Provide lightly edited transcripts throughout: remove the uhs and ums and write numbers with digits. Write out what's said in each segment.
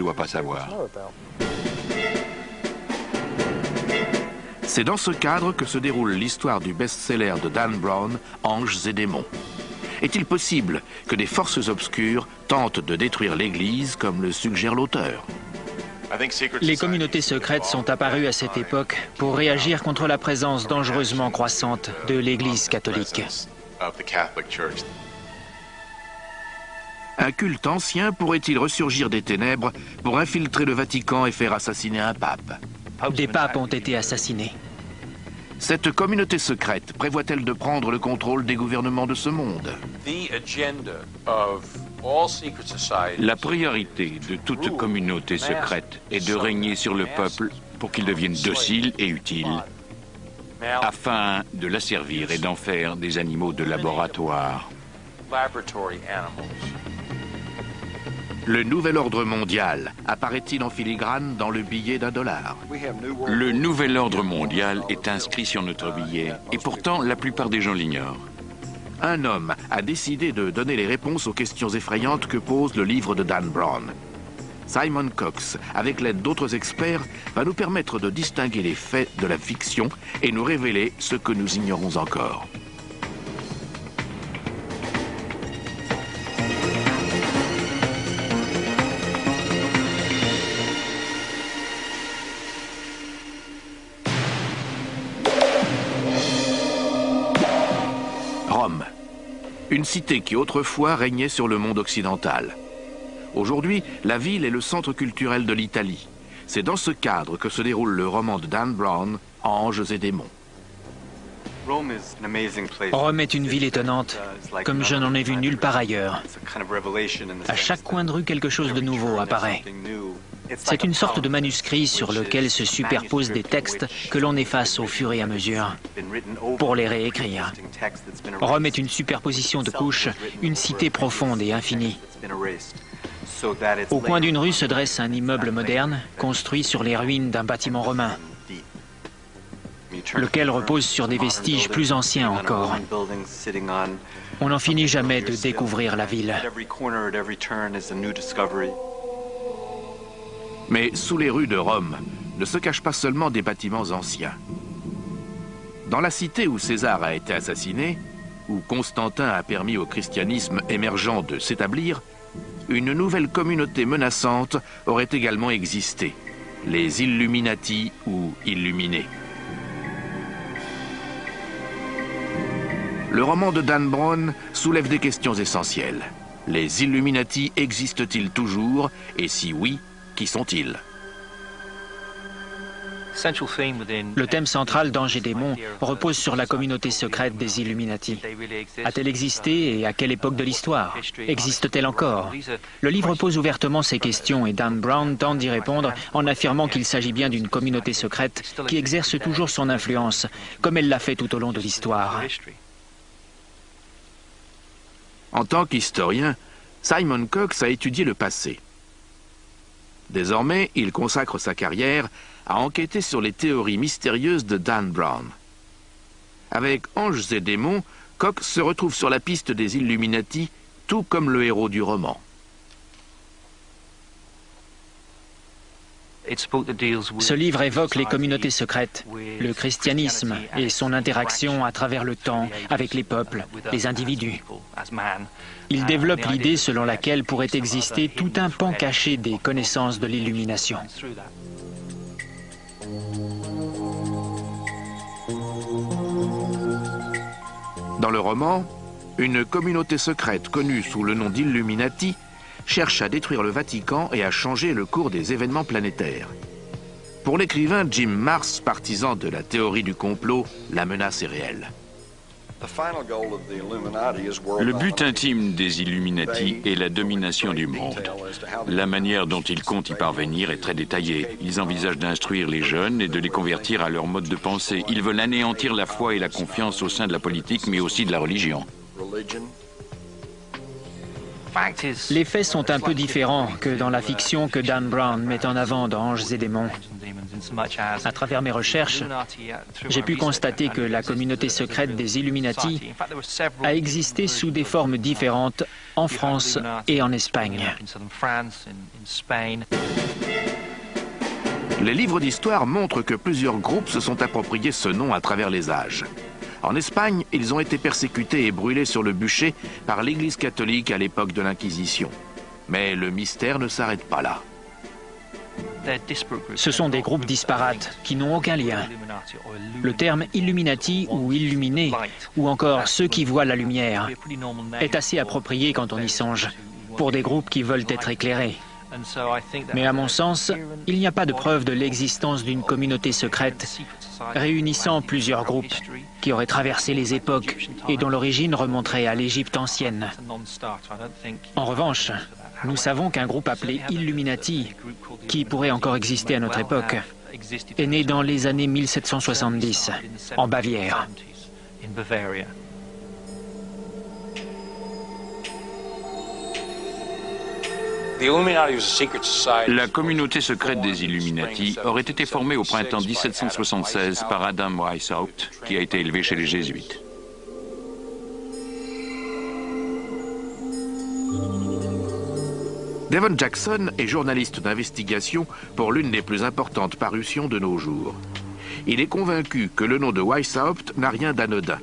dois pas savoir. C'est dans ce cadre que se déroule l'histoire du best-seller de Dan Brown, Anges et démons. Est-il possible que des forces obscures tentent de détruire l'Église comme le suggère l'auteur? Les communautés secrètes sont apparues à cette époque pour réagir contre la présence dangereusement croissante de l'Église catholique. Un culte ancien pourrait-il ressurgir des ténèbres pour infiltrer le Vatican et faire assassiner un pape? Des papes ont été assassinés. Cette communauté secrète prévoit-elle de prendre le contrôle des gouvernements de ce monde? La priorité de toute communauté secrète est de régner sur le peuple pour qu'il devienne docile et utile, afin de l'asservir et d'en faire des animaux de laboratoire. Le nouvel ordre mondial apparaît-il en filigrane dans le billet d'1 $? Le nouvel ordre mondial est inscrit sur notre billet, et pourtant la plupart des gens l'ignorent. Un homme a décidé de donner les réponses aux questions effrayantes que pose le livre de Dan Brown. Simon Cox, avec l'aide d'autres experts, va nous permettre de distinguer les faits de la fiction et nous révéler ce que nous ignorons encore. Rome, une cité qui autrefois régnait sur le monde occidental. Aujourd'hui, la ville est le centre culturel de l'Italie. C'est dans ce cadre que se déroule le roman de Dan Brown, Anges et démons. Rome est une ville étonnante, comme je n'en ai vu nulle part ailleurs. À chaque coin de rue, quelque chose de nouveau apparaît. C'est une sorte de manuscrit sur lequel se superposent des textes que l'on efface au fur et à mesure pour les réécrire. Rome est une superposition de couches, une cité profonde et infinie. Au coin d'une rue se dresse un immeuble moderne, construit sur les ruines d'un bâtiment romain, lequel repose sur des vestiges plus anciens encore. On n'en finit jamais de découvrir la ville. Mais sous les rues de Rome ne se cachent pas seulement des bâtiments anciens. Dans la cité où César a été assassiné, où Constantin a permis au christianisme émergent de s'établir, une nouvelle communauté menaçante aurait également existé, les Illuminati ou Illuminés. Le roman de Dan Brown soulève des questions essentielles. Les Illuminati existent-ils toujours? Et si oui, qui sont-ils? Le thème central d'Anges et démons repose sur la communauté secrète des Illuminati. A-t-elle existé et à quelle époque de l'histoire? Existe-t-elle encore? Le livre pose ouvertement ces questions et Dan Brown tente d'y répondre en affirmant qu'il s'agit bien d'une communauté secrète qui exerce toujours son influence, comme elle l'a fait tout au long de l'histoire. En tant qu'historien, Simon Cox a étudié le passé. Désormais, il consacre sa carrière à enquêter sur les théories mystérieuses de Dan Brown. Avec Anges et démons, Cox se retrouve sur la piste des Illuminati, tout comme le héros du roman. Ce livre évoque les communautés secrètes, le christianisme et son interaction à travers le temps avec les peuples, les individus. Il développe l'idée selon laquelle pourrait exister tout un pan caché des connaissances de l'illumination. Dans le roman, une communauté secrète connue sous le nom d'Illuminati cherche à détruire le Vatican et à changer le cours des événements planétaires. Pour l'écrivain Jim Marrs, partisan de la théorie du complot, la menace est réelle. Le but intime des Illuminati est la domination du monde. La manière dont ils comptent y parvenir est très détaillée. Ils envisagent d'instruire les jeunes et de les convertir à leur mode de pensée. Ils veulent anéantir la foi et la confiance au sein de la politique, mais aussi de la religion. Les faits sont un peu différents que dans la fiction que Dan Brown met en avant dans Anges et démons. À travers mes recherches, j'ai pu constater que la communauté secrète des Illuminati a existé sous des formes différentes en France et en Espagne. Les livres d'histoire montrent que plusieurs groupes se sont appropriés ce nom à travers les âges. En Espagne, ils ont été persécutés et brûlés sur le bûcher par l'Église catholique à l'époque de l'Inquisition. Mais le mystère ne s'arrête pas là. Ce sont des groupes disparates qui n'ont aucun lien. Le terme Illuminati ou Illuminés, ou encore ceux qui voient la lumière, est assez approprié quand on y songe, pour des groupes qui veulent être éclairés. Mais à mon sens, il n'y a pas de preuve de l'existence d'une communauté secrète réunissant plusieurs groupes qui auraient traversé les époques et dont l'origine remonterait à l'Égypte ancienne. En revanche, nous savons qu'un groupe appelé Illuminati, qui pourrait encore exister à notre époque, est né dans les années 1770, en Bavière. La communauté secrète des Illuminati aurait été formée au printemps 1776 par Adam Weishaupt, qui a été élevé chez les Jésuites. Devon Jackson est journaliste d'investigation pour l'une des plus importantes parutions de nos jours. Il est convaincu que le nom de Weishaupt n'a rien d'anodin.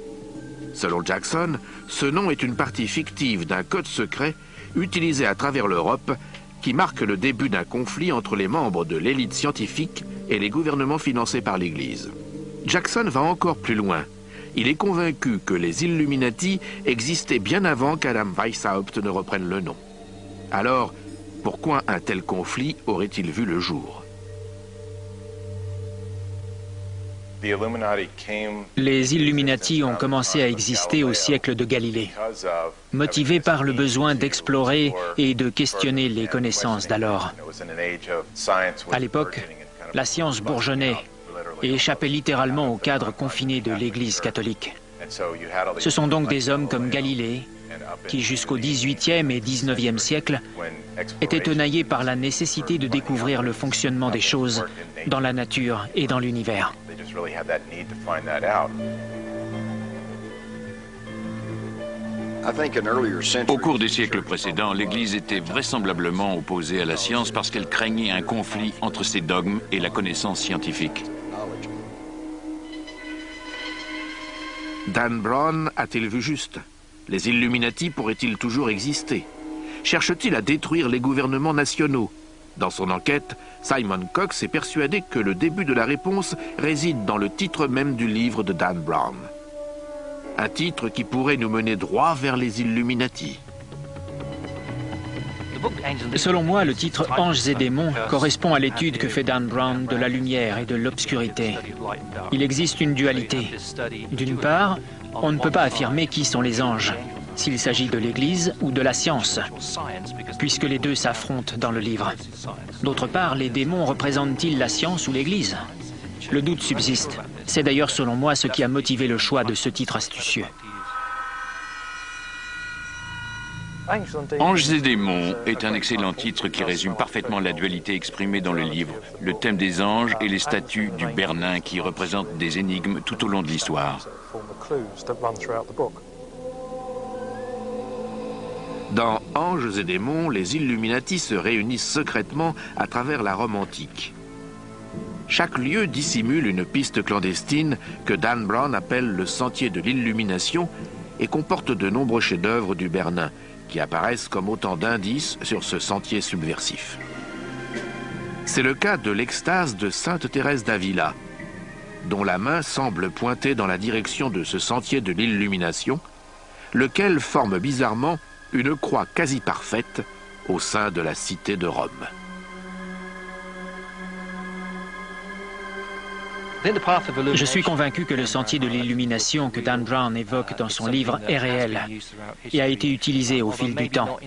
Selon Jackson, ce nom est une partie fictive d'un code secret utilisé à travers l'Europe qui marque le début d'un conflit entre les membres de l'élite scientifique et les gouvernements financés par l'Église. Jackson va encore plus loin. Il est convaincu que les Illuminati existaient bien avant qu'Adam Weishaupt ne reprenne le nom. Alors, pourquoi un tel conflit aurait-il vu le jour ? Les Illuminati ont commencé à exister au siècle de Galilée, motivés par le besoin d'explorer et de questionner les connaissances d'alors. À l'époque, la science bourgeonnait et échappait littéralement au cadre confiné de l'Église catholique. Ce sont donc des hommes comme Galilée, qui jusqu'au XVIIIe et XIXe siècle étaient tenaillés par la nécessité de découvrir le fonctionnement des choses dans la nature et dans l'univers. Au cours des siècles précédents, l'Église était vraisemblablement opposée à la science parce qu'elle craignait un conflit entre ses dogmes et la connaissance scientifique. Dan Brown a-t-il vu juste ? Les Illuminati pourraient-ils toujours exister ? Cherche-t-il à détruire les gouvernements nationaux ? Dans son enquête, Simon Cox est persuadé que le début de la réponse réside dans le titre même du livre de Dan Brown. Un titre qui pourrait nous mener droit vers les Illuminati. Selon moi, le titre « Anges et démons » correspond à l'étude que fait Dan Brown de la lumière et de l'obscurité. Il existe une dualité. D'une part, on ne peut pas affirmer qui sont les anges, s'il s'agit de l'Église ou de la science, puisque les deux s'affrontent dans le livre. D'autre part, les démons représentent-ils la science ou l'Église ? Le doute subsiste. C'est d'ailleurs, selon moi, ce qui a motivé le choix de ce titre astucieux. Anges et démons est un excellent titre qui résume parfaitement la dualité exprimée dans le livre, le thème des anges et les statues du Bernin qui représentent des énigmes tout au long de l'histoire. Dans Anges et démons, les Illuminati se réunissent secrètement à travers la Rome antique. Chaque lieu dissimule une piste clandestine que Dan Brown appelle le sentier de l'illumination et comporte de nombreux chefs-d'œuvre du Bernin qui apparaissent comme autant d'indices sur ce sentier subversif. C'est le cas de l'extase de Sainte Thérèse d'Avila, dont la main semble pointer dans la direction de ce sentier de l'illumination, lequel forme bizarrement une croix quasi parfaite au sein de la cité de Rome. Je suis convaincu que le sentier de l'illumination que Dan Brown évoque dans son livre est réel et a été utilisé au fil du temps.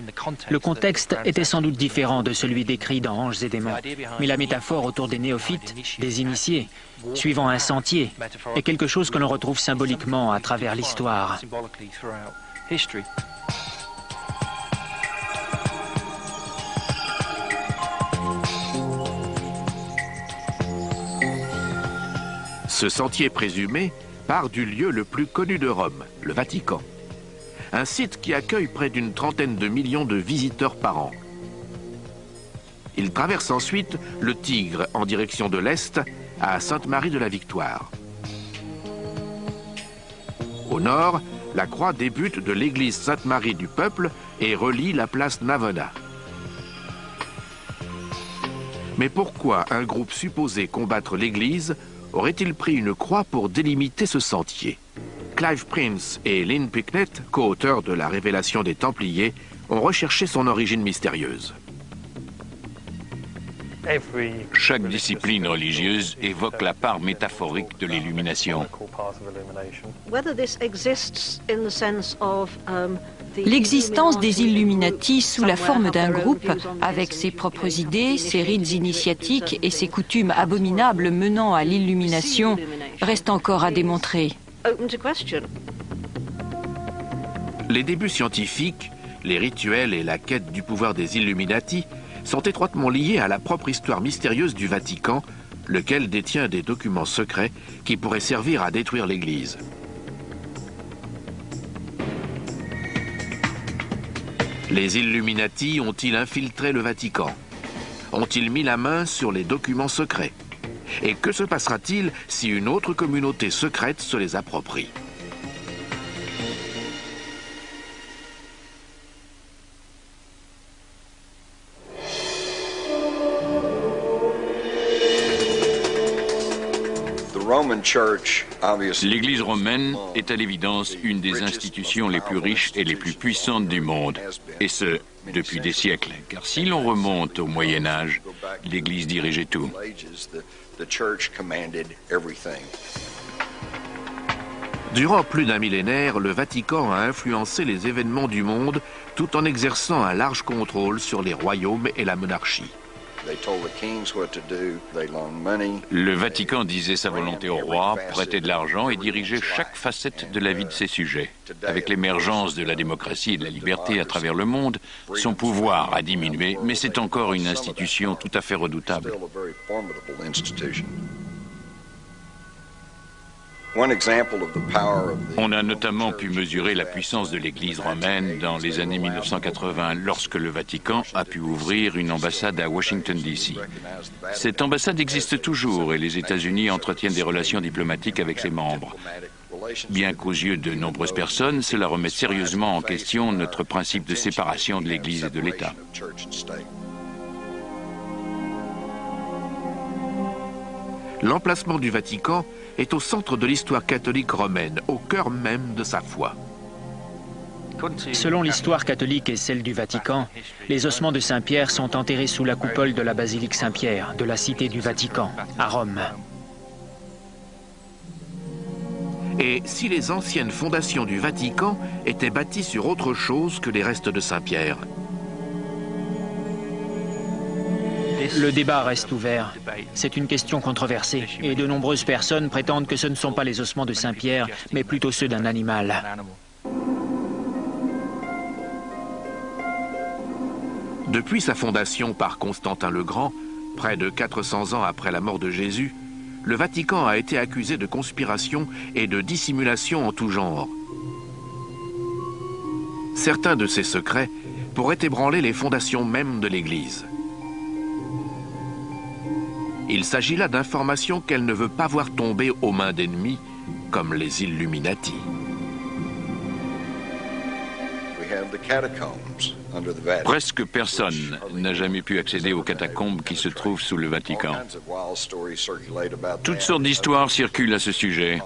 Le contexte était sans doute différent de celui décrit dans Anges et démons, mais la métaphore autour des néophytes, des initiés, suivant un sentier, est quelque chose que l'on retrouve symboliquement à travers l'histoire. Ce sentier présumé part du lieu le plus connu de Rome, le Vatican. Un site qui accueille près d'une trentaine de millions de visiteurs par an. Il traverse ensuite le Tigre en direction de l'Est à Sainte-Marie de la Victoire. Au nord, la croix débute de l'église Sainte-Marie du Peuple et relie la place Navona. Mais pourquoi un groupe supposé combattre l'église aurait-il pris une croix pour délimiter ce sentier? Clive Prince et Lynn Picknett, co-auteurs de La Révélation des Templiers, ont recherché son origine mystérieuse. Chaque discipline religieuse évoque la part métaphorique de l'illumination. L'existence des Illuminati sous la forme d'un groupe, avec ses propres idées, ses rites initiatiques et ses coutumes abominables menant à l'illumination, reste encore à démontrer. Les débuts scientifiques, les rituels et la quête du pouvoir des Illuminati sont étroitement liés à la propre histoire mystérieuse du Vatican, lequel détient des documents secrets qui pourraient servir à détruire l'Église. Les Illuminati ont-ils infiltré le Vatican? Ont-ils mis la main sur les documents secrets? Et que se passera-t-il si une autre communauté secrète se les approprie? L'Église romaine est à l'évidence une des institutions les plus riches et les plus puissantes du monde, et ce, depuis des siècles. Car si l'on remonte au Moyen Âge, l'Église dirigeait tout. Durant plus d'un millénaire, le Vatican a influencé les événements du monde tout en exerçant un large contrôle sur les royaumes et la monarchie. Le Vatican disait sa volonté au roi, prêtait de l'argent et dirigeait chaque facette de la vie de ses sujets. Avec l'émergence de la démocratie et de la liberté à travers le monde, son pouvoir a diminué, mais c'est encore une institution tout à fait redoutable. On a notamment pu mesurer la puissance de l'Église romaine dans les années 1980, lorsque le Vatican a pu ouvrir une ambassade à Washington, D.C. Cette ambassade existe toujours et les États-Unis entretiennent des relations diplomatiques avec ses membres. Bien qu'aux yeux de nombreuses personnes, cela remet sérieusement en question notre principe de séparation de l'Église et de l'État. L'emplacement du Vatican est au centre de l'histoire catholique romaine, au cœur même de sa foi. Selon l'histoire catholique et celle du Vatican, les ossements de Saint-Pierre sont enterrés sous la coupole de la basilique Saint-Pierre, de la cité du Vatican, à Rome. Et si les anciennes fondations du Vatican étaient bâties sur autre chose que les restes de Saint-Pierre? Le débat reste ouvert. C'est une question controversée et de nombreuses personnes prétendent que ce ne sont pas les ossements de Saint-Pierre, mais plutôt ceux d'un animal. Depuis sa fondation par Constantin le Grand, près de 400 ans après la mort de Jésus, le Vatican a été accusé de conspiration et de dissimulation en tout genre. Certains de ces secrets pourraient ébranler les fondations mêmes de l'Église. Il s'agit là d'informations qu'elle ne veut pas voir tomber aux mains d'ennemis, comme les Illuminati. Presque personne n'a jamais pu accéder aux catacombes qui se trouvent sous le Vatican. Toutes sortes d'histoires circulent à ce sujet.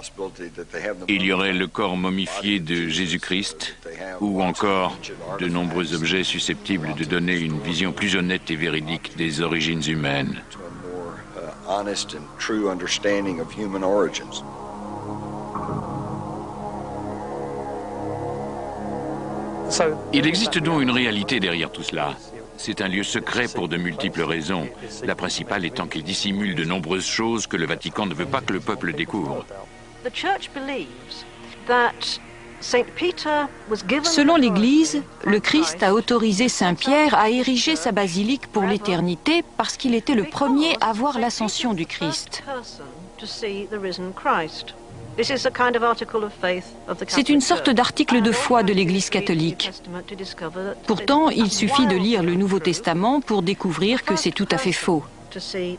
Il y aurait le corps momifié de Jésus-Christ, ou encore de nombreux objets susceptibles de donner une vision plus honnête et véridique des origines humaines. Il existe donc une réalité derrière tout cela. C'est un lieu secret pour de multiples raisons, la principale étant qu'il dissimule de nombreuses choses que le Vatican ne veut pas que le peuple découvre. Selon l'Église, le Christ a autorisé Saint-Pierre à ériger sa basilique pour l'éternité parce qu'il était le premier à voir l'ascension du Christ. C'est une sorte d'article de foi de l'Église catholique. Pourtant, il suffit de lire le Nouveau Testament pour découvrir que c'est tout à fait faux.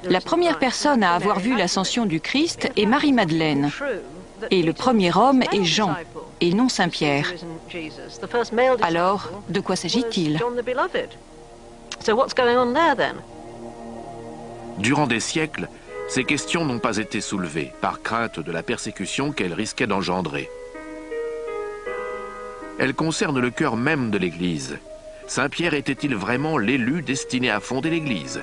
La première personne à avoir vu l'ascension du Christ est Marie-Madeleine. Et le premier homme est Jean, et non Saint-Pierre. Alors, de quoi s'agit-il? Durant des siècles, ces questions n'ont pas été soulevées, par crainte de la persécution qu'elles risquaient d'engendrer. Elles concernent le cœur même de l'Église. Saint-Pierre était-il vraiment l'élu destiné à fonder l'Église?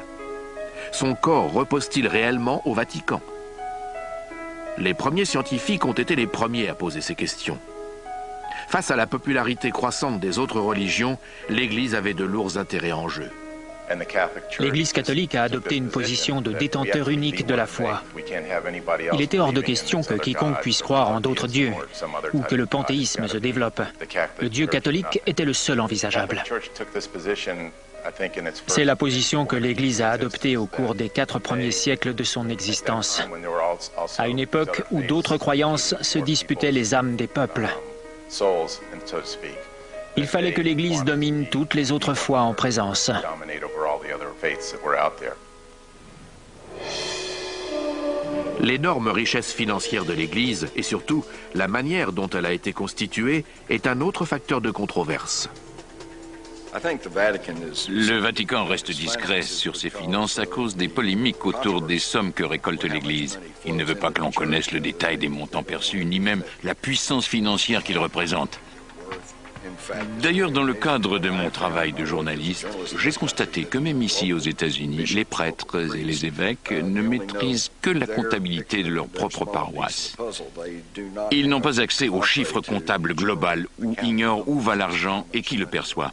Son corps repose-t-il réellement au Vatican? Les premiers scientifiques ont été les premiers à poser ces questions. Face à la popularité croissante des autres religions, l'Église avait de lourds intérêts en jeu. L'Église catholique a adopté une position de détenteur unique de la foi. Il était hors de question que quiconque puisse croire en d'autres dieux ou que le panthéisme se développe. Le Dieu catholique était le seul envisageable. C'est la position que l'Église a adoptée au cours des 4 premiers siècles de son existence, à une époque où d'autres croyances se disputaient les âmes des peuples. Il fallait que l'Église domine toutes les autres foi en présence. L'énorme richesse financière de l'Église et surtout la manière dont elle a été constituée est un autre facteur de controverse. Le Vatican reste discret sur ses finances à cause des polémiques autour des sommes que récolte l'Église. Il ne veut pas que l'on connaisse le détail des montants perçus, ni même la puissance financière qu'il représente. D'ailleurs, dans le cadre de mon travail de journaliste, j'ai constaté que même ici aux États-Unis, les prêtres et les évêques ne maîtrisent que la comptabilité de leur propre paroisse. Ils n'ont pas accès aux chiffres comptables global ou ignorent où va l'argent et qui le perçoit.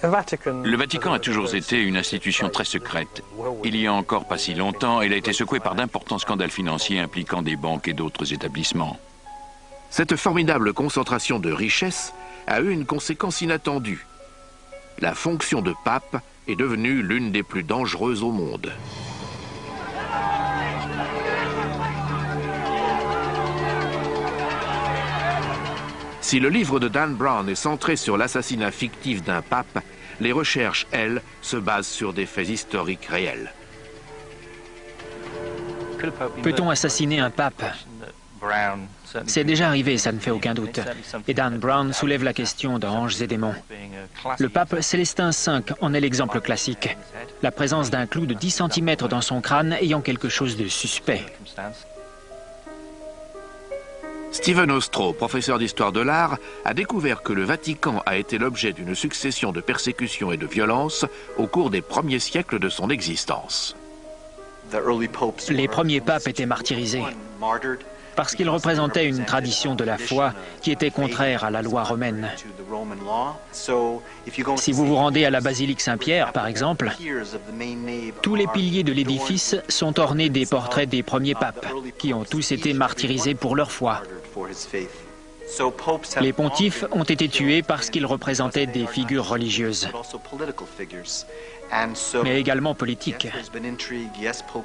Le Vatican a toujours été une institution très secrète. Il y a encore pas si longtemps, elle a été secouée par d'importants scandales financiers impliquant des banques et d'autres établissements. Cette formidable concentration de richesses a eu une conséquence inattendue. La fonction de pape est devenue l'une des plus dangereuses au monde. Si le livre de Dan Brown est centré sur l'assassinat fictif d'un pape, les recherches, elles, se basent sur des faits historiques réels. Peut-on assassiner un pape? C'est déjà arrivé, ça ne fait aucun doute. Et Dan Brown soulève la question dans Anges et démons. Le pape Célestin V en est l'exemple classique. La présence d'un clou de 10 cm dans son crâne ayant quelque chose de suspect. Stephen Ostro, professeur d'histoire de l'art, a découvert que le Vatican a été l'objet d'une succession de persécutions et de violences au cours des premiers siècles de son existence. Les premiers papes étaient martyrisés parce qu'ils représentaient une tradition de la foi qui était contraire à la loi romaine. Si vous vous rendez à la basilique Saint-Pierre, par exemple, tous les piliers de l'édifice sont ornés des portraits des premiers papes, qui ont tous été martyrisés pour leur foi. Les pontifes ont été tués parce qu'ils représentaient des figures religieuses, mais également politiques.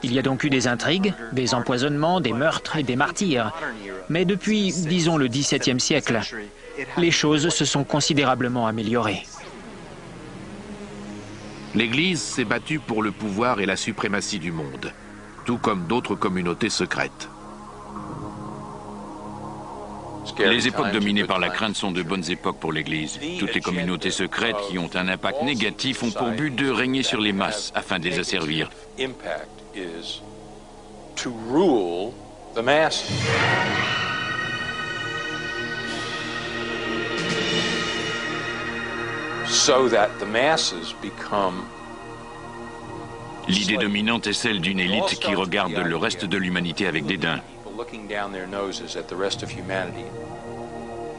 Il y a donc eu des intrigues, des empoisonnements, des meurtres et des martyrs. Mais depuis, disons, le XVIIe siècle, les choses se sont considérablement améliorées. L'Église s'est battue pour le pouvoir et la suprématie du monde, tout comme d'autres communautés secrètes. Les époques dominées par la crainte sont de bonnes époques pour l'Église. Toutes les communautés secrètes qui ont un impact négatif ont pour but de régner sur les masses afin de les asservir. L'idée dominante est celle d'une élite qui regarde le reste de l'humanité avec dédain.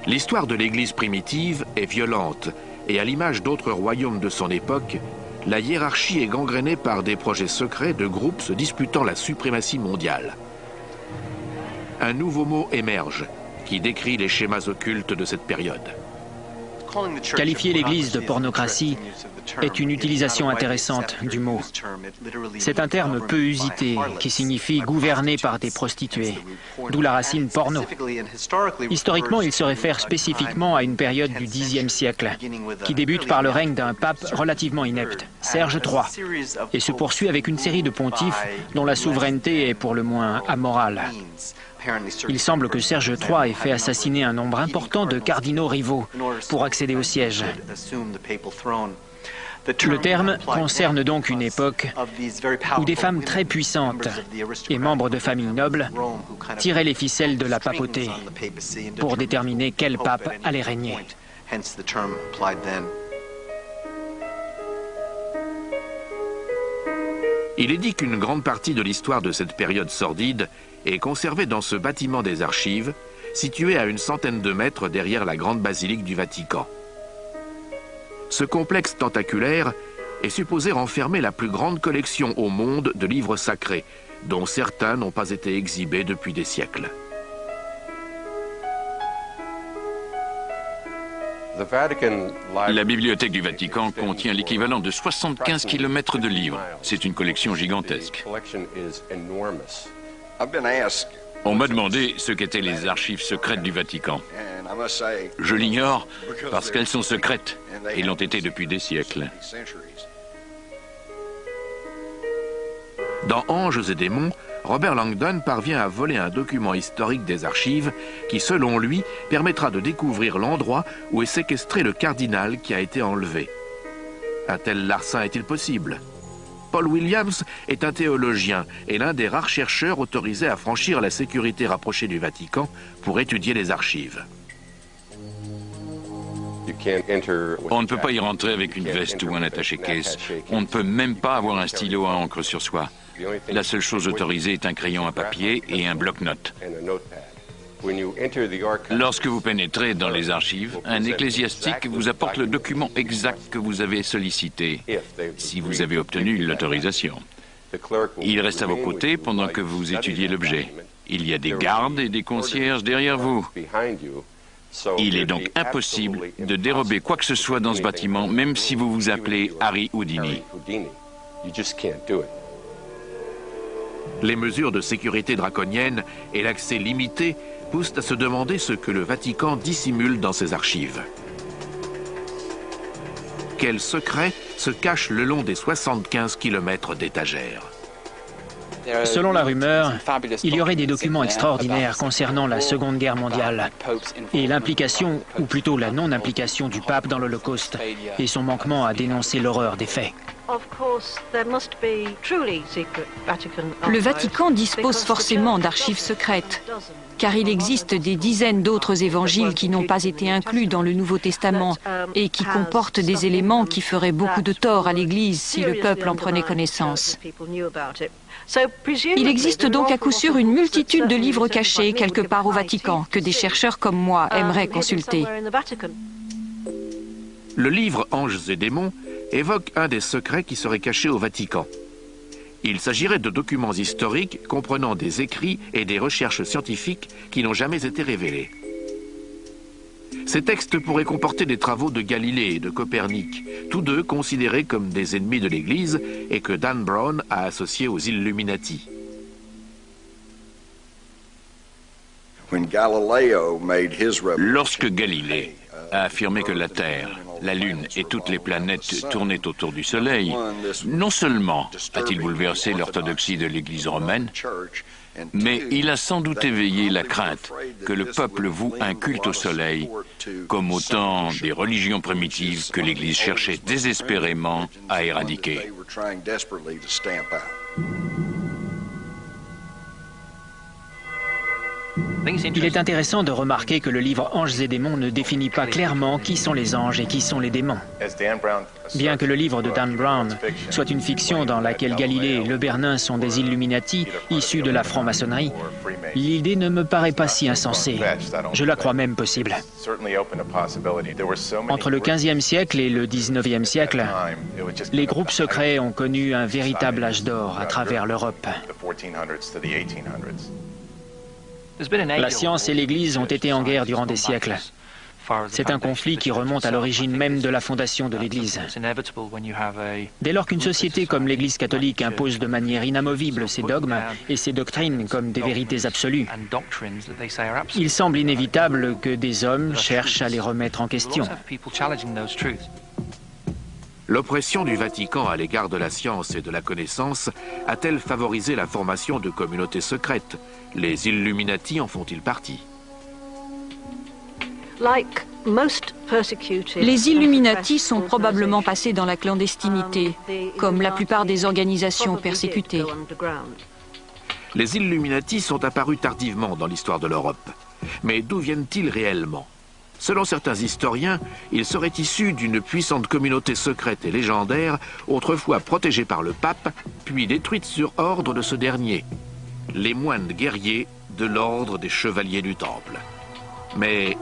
L'histoire de l'Église primitive est violente et à l'image d'autres royaumes de son époque, la hiérarchie est gangrénée par des projets secrets de groupes se disputant la suprématie mondiale. Un nouveau mot émerge qui décrit les schémas occultes de cette période. Qualifier l'Église de pornocratie est une utilisation intéressante du mot. C'est un terme peu usité qui signifie gouverner par des prostituées, d'où la racine porno. Historiquement, il se réfère spécifiquement à une période du Xe siècle, qui débute par le règne d'un pape relativement inepte, Serge III, et se poursuit avec une série de pontifes dont la souveraineté est pour le moins amorale. Il semble que Serge III ait fait assassiner un nombre important de cardinaux rivaux pour accéder au siège. Le terme concerne donc une époque où des femmes très puissantes et membres de familles nobles tiraient les ficelles de la papauté pour déterminer quel pape allait régner. Il est dit qu'une grande partie de l'histoire de cette période sordide est conservée dans ce bâtiment des archives, situé à une centaine de mètres derrière la grande basilique du Vatican. Ce complexe tentaculaire est supposé renfermer la plus grande collection au monde de livres sacrés, dont certains n'ont pas été exhibés depuis des siècles. La bibliothèque du Vatican contient l'équivalent de 75 km de livres. C'est une collection gigantesque. On m'a demandé ce qu'étaient les archives secrètes du Vatican. Je l'ignore parce qu'elles sont secrètes et l'ont été depuis des siècles. Dans Anges et démons, Robert Langdon parvient à voler un document historique des archives qui, selon lui, permettra de découvrir l'endroit où est séquestré le cardinal qui a été enlevé. Un tel larcin est-il possible ? Paul Williams est un théologien et l'un des rares chercheurs autorisés à franchir la sécurité rapprochée du Vatican pour étudier les archives. On ne peut pas y rentrer avec une veste ou un attaché-caisse. On ne peut même pas avoir un stylo à encre sur soi. La seule chose autorisée est un crayon à papier et un bloc-notes. Lorsque vous pénétrez dans les archives, un ecclésiastique vous apporte le document exact que vous avez sollicité, si vous avez obtenu l'autorisation. Il reste à vos côtés pendant que vous étudiez l'objet. Il y a des gardes et des concierges derrière vous. Il est donc impossible de dérober quoi que ce soit dans ce bâtiment, même si vous vous appelez Harry Houdini. Les mesures de sécurité draconiennes et l'accès limité poussent à se demander ce que le Vatican dissimule dans ses archives. Quels secrets se cachent le long des 75 km d'étagères ? Selon la rumeur, il y aurait des documents extraordinaires concernant la Seconde Guerre mondiale et l'implication, ou plutôt la non-implication du pape dans l'Holocauste et son manquement à dénoncer l'horreur des faits. Le Vatican dispose forcément d'archives secrètes, car il existe des dizaines d'autres évangiles qui n'ont pas été inclus dans le Nouveau Testament et qui comportent des éléments qui feraient beaucoup de tort à l'Église si le peuple en prenait connaissance. Il existe donc à coup sûr une multitude de livres cachés quelque part au Vatican que des chercheurs comme moi aimeraient consulter. Le livre Anges et démons évoque un des secrets qui serait caché au Vatican. Il s'agirait de documents historiques comprenant des écrits et des recherches scientifiques qui n'ont jamais été révélés. Ces textes pourraient comporter des travaux de Galilée et de Copernic, tous deux considérés comme des ennemis de l'Église et que Dan Brown a associés aux Illuminati. Lorsque Galilée a affirmé que la Terre, la Lune et toutes les planètes tournaient autour du Soleil, non seulement a-t-il bouleversé l'orthodoxie de l'Église romaine, mais il a sans doute éveillé la crainte que le peuple voue un culte au Soleil, comme au temps des religions primitives que l'Église cherchait désespérément à éradiquer. Il est intéressant de remarquer que le livre Anges et démons ne définit pas clairement qui sont les anges et qui sont les démons. Bien que le livre de Dan Brown soit une fiction dans laquelle Galilée et Le Bernin sont des Illuminati issus de la franc-maçonnerie, l'idée ne me paraît pas si insensée. Je la crois même possible. Entre le XVe siècle et le XIXe siècle, les groupes secrets ont connu un véritable âge d'or à travers l'Europe. La science et l'Église ont été en guerre durant des siècles. C'est un conflit qui remonte à l'origine même de la fondation de l'Église. Dès lors qu'une société comme l'Église catholique impose de manière inamovible ses dogmes et ses doctrines comme des vérités absolues, il semble inévitable que des hommes cherchent à les remettre en question. L'oppression du Vatican à l'égard de la science et de la connaissance a-t-elle favorisé la formation de communautés secrètes? Les Illuminati en font-ils partie? Les Illuminati sont probablement passés dans la clandestinité, comme la plupart des organisations persécutées. Les Illuminati sont apparus tardivement dans l'histoire de l'Europe. Mais d'où viennent-ils réellement? Selon certains historiens, ils seraient issus d'une puissante communauté secrète et légendaire, autrefois protégée par le pape, puis détruite sur ordre de ce dernier. Les moines guerriers de l'ordre des chevaliers du Temple. Mais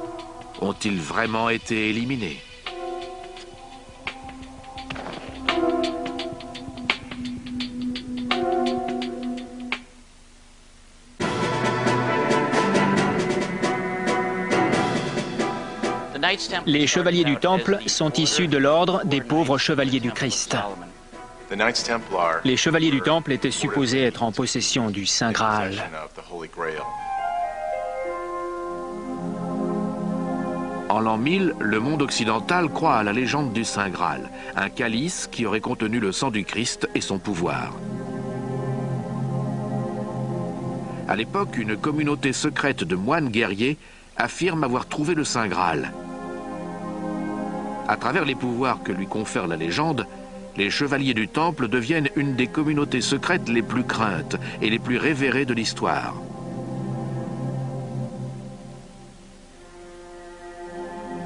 ont-ils vraiment été éliminés? Les chevaliers du Temple sont issus de l'ordre des pauvres chevaliers du Christ. Les chevaliers du Temple étaient supposés être en possession du Saint Graal. En l'an 1000, le monde occidental croit à la légende du Saint Graal, un calice qui aurait contenu le sang du Christ et son pouvoir. À l'époque, une communauté secrète de moines guerriers affirme avoir trouvé le Saint Graal. À travers les pouvoirs que lui confère la légende, les chevaliers du Temple deviennent une des communautés secrètes les plus craintes et les plus révérées de l'histoire.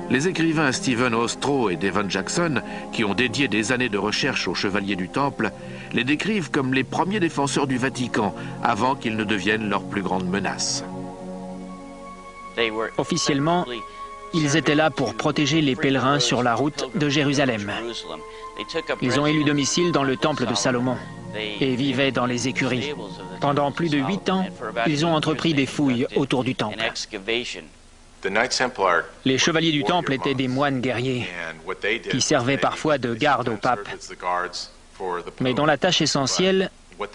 Les écrivains Stephen Ostrow et Devon Jackson, qui ont dédié des années de recherche aux chevaliers du Temple, les décrivent comme les premiers défenseurs du Vatican, avant qu'ils ne deviennent leur plus grande menace. Officiellement, ils étaient là pour protéger les pèlerins sur la route de Jérusalem. Ils ont élu domicile dans le temple de Salomon et vivaient dans les écuries. Pendant plus de 8 ans, ils ont entrepris des fouilles autour du temple. Les chevaliers du temple étaient des moines guerriers qui servaient parfois de garde au pape, mais dont la tâche essentielle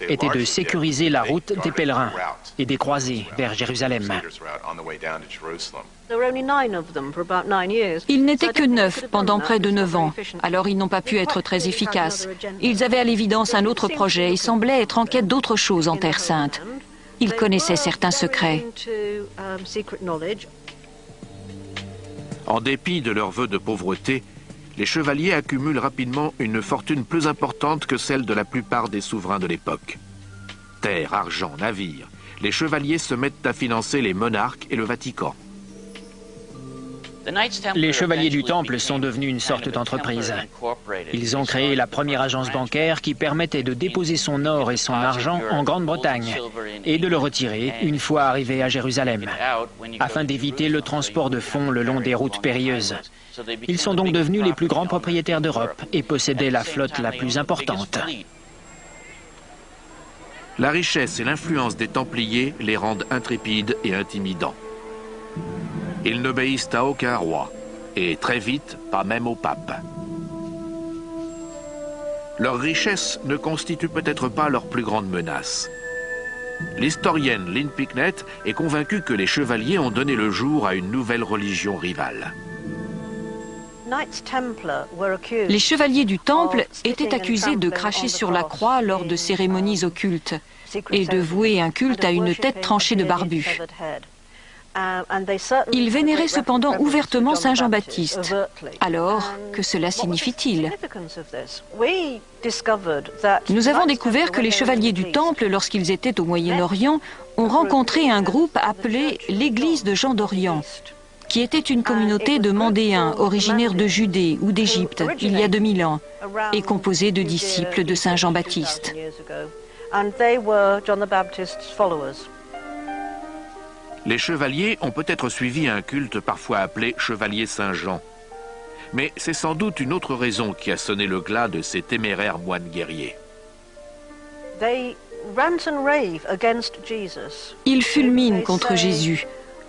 était de sécuriser la route des pèlerins et des croisés vers Jérusalem. Ils n'étaient que 9 pendant près de 9 ans, alors ils n'ont pas pu être très efficaces. Ils avaient à l'évidence un autre projet et semblaient être en quête d'autre chose en Terre Sainte. Ils connaissaient certains secrets. En dépit de leurs vœux de pauvreté, les chevaliers accumulent rapidement une fortune plus importante que celle de la plupart des souverains de l'époque. Terre, argent, navires, les chevaliers se mettent à financer les monarques et le Vatican. Les chevaliers du Temple sont devenus une sorte d'entreprise. Ils ont créé la première agence bancaire qui permettait de déposer son or et son argent en Grande-Bretagne et de le retirer une fois arrivé à Jérusalem, afin d'éviter le transport de fonds le long des routes périlleuses. Ils sont donc devenus les plus grands propriétaires d'Europe et possédaient la flotte la plus importante. La richesse et l'influence des Templiers les rendent intrépides et intimidants. Ils n'obéissent à aucun roi, et très vite, pas même au pape. Leur richesse ne constitue peut-être pas leur plus grande menace. L'historienne Lynn Picknett est convaincue que les chevaliers ont donné le jour à une nouvelle religion rivale. Les chevaliers du Temple étaient accusés de cracher sur la croix lors de cérémonies occultes et de vouer un culte à une tête tranchée de barbu. Ils vénéraient cependant ouvertement Saint Jean-Baptiste. Alors, que cela signifie-t-il? Nous avons découvert que les chevaliers du Temple, lorsqu'ils étaient au Moyen-Orient, ont rencontré un groupe appelé l'Église de Jean d'Orient, qui était une communauté de Mandéens originaires de Judée ou d'Égypte il y a 2000 ans et composée de disciples de Saint Jean-Baptiste. Les chevaliers ont peut-être suivi un culte parfois appelé Chevalier Saint-Jean. Mais c'est sans doute une autre raison qui a sonné le glas de ces téméraires moines guerriers. Ils fulminent contre Jésus,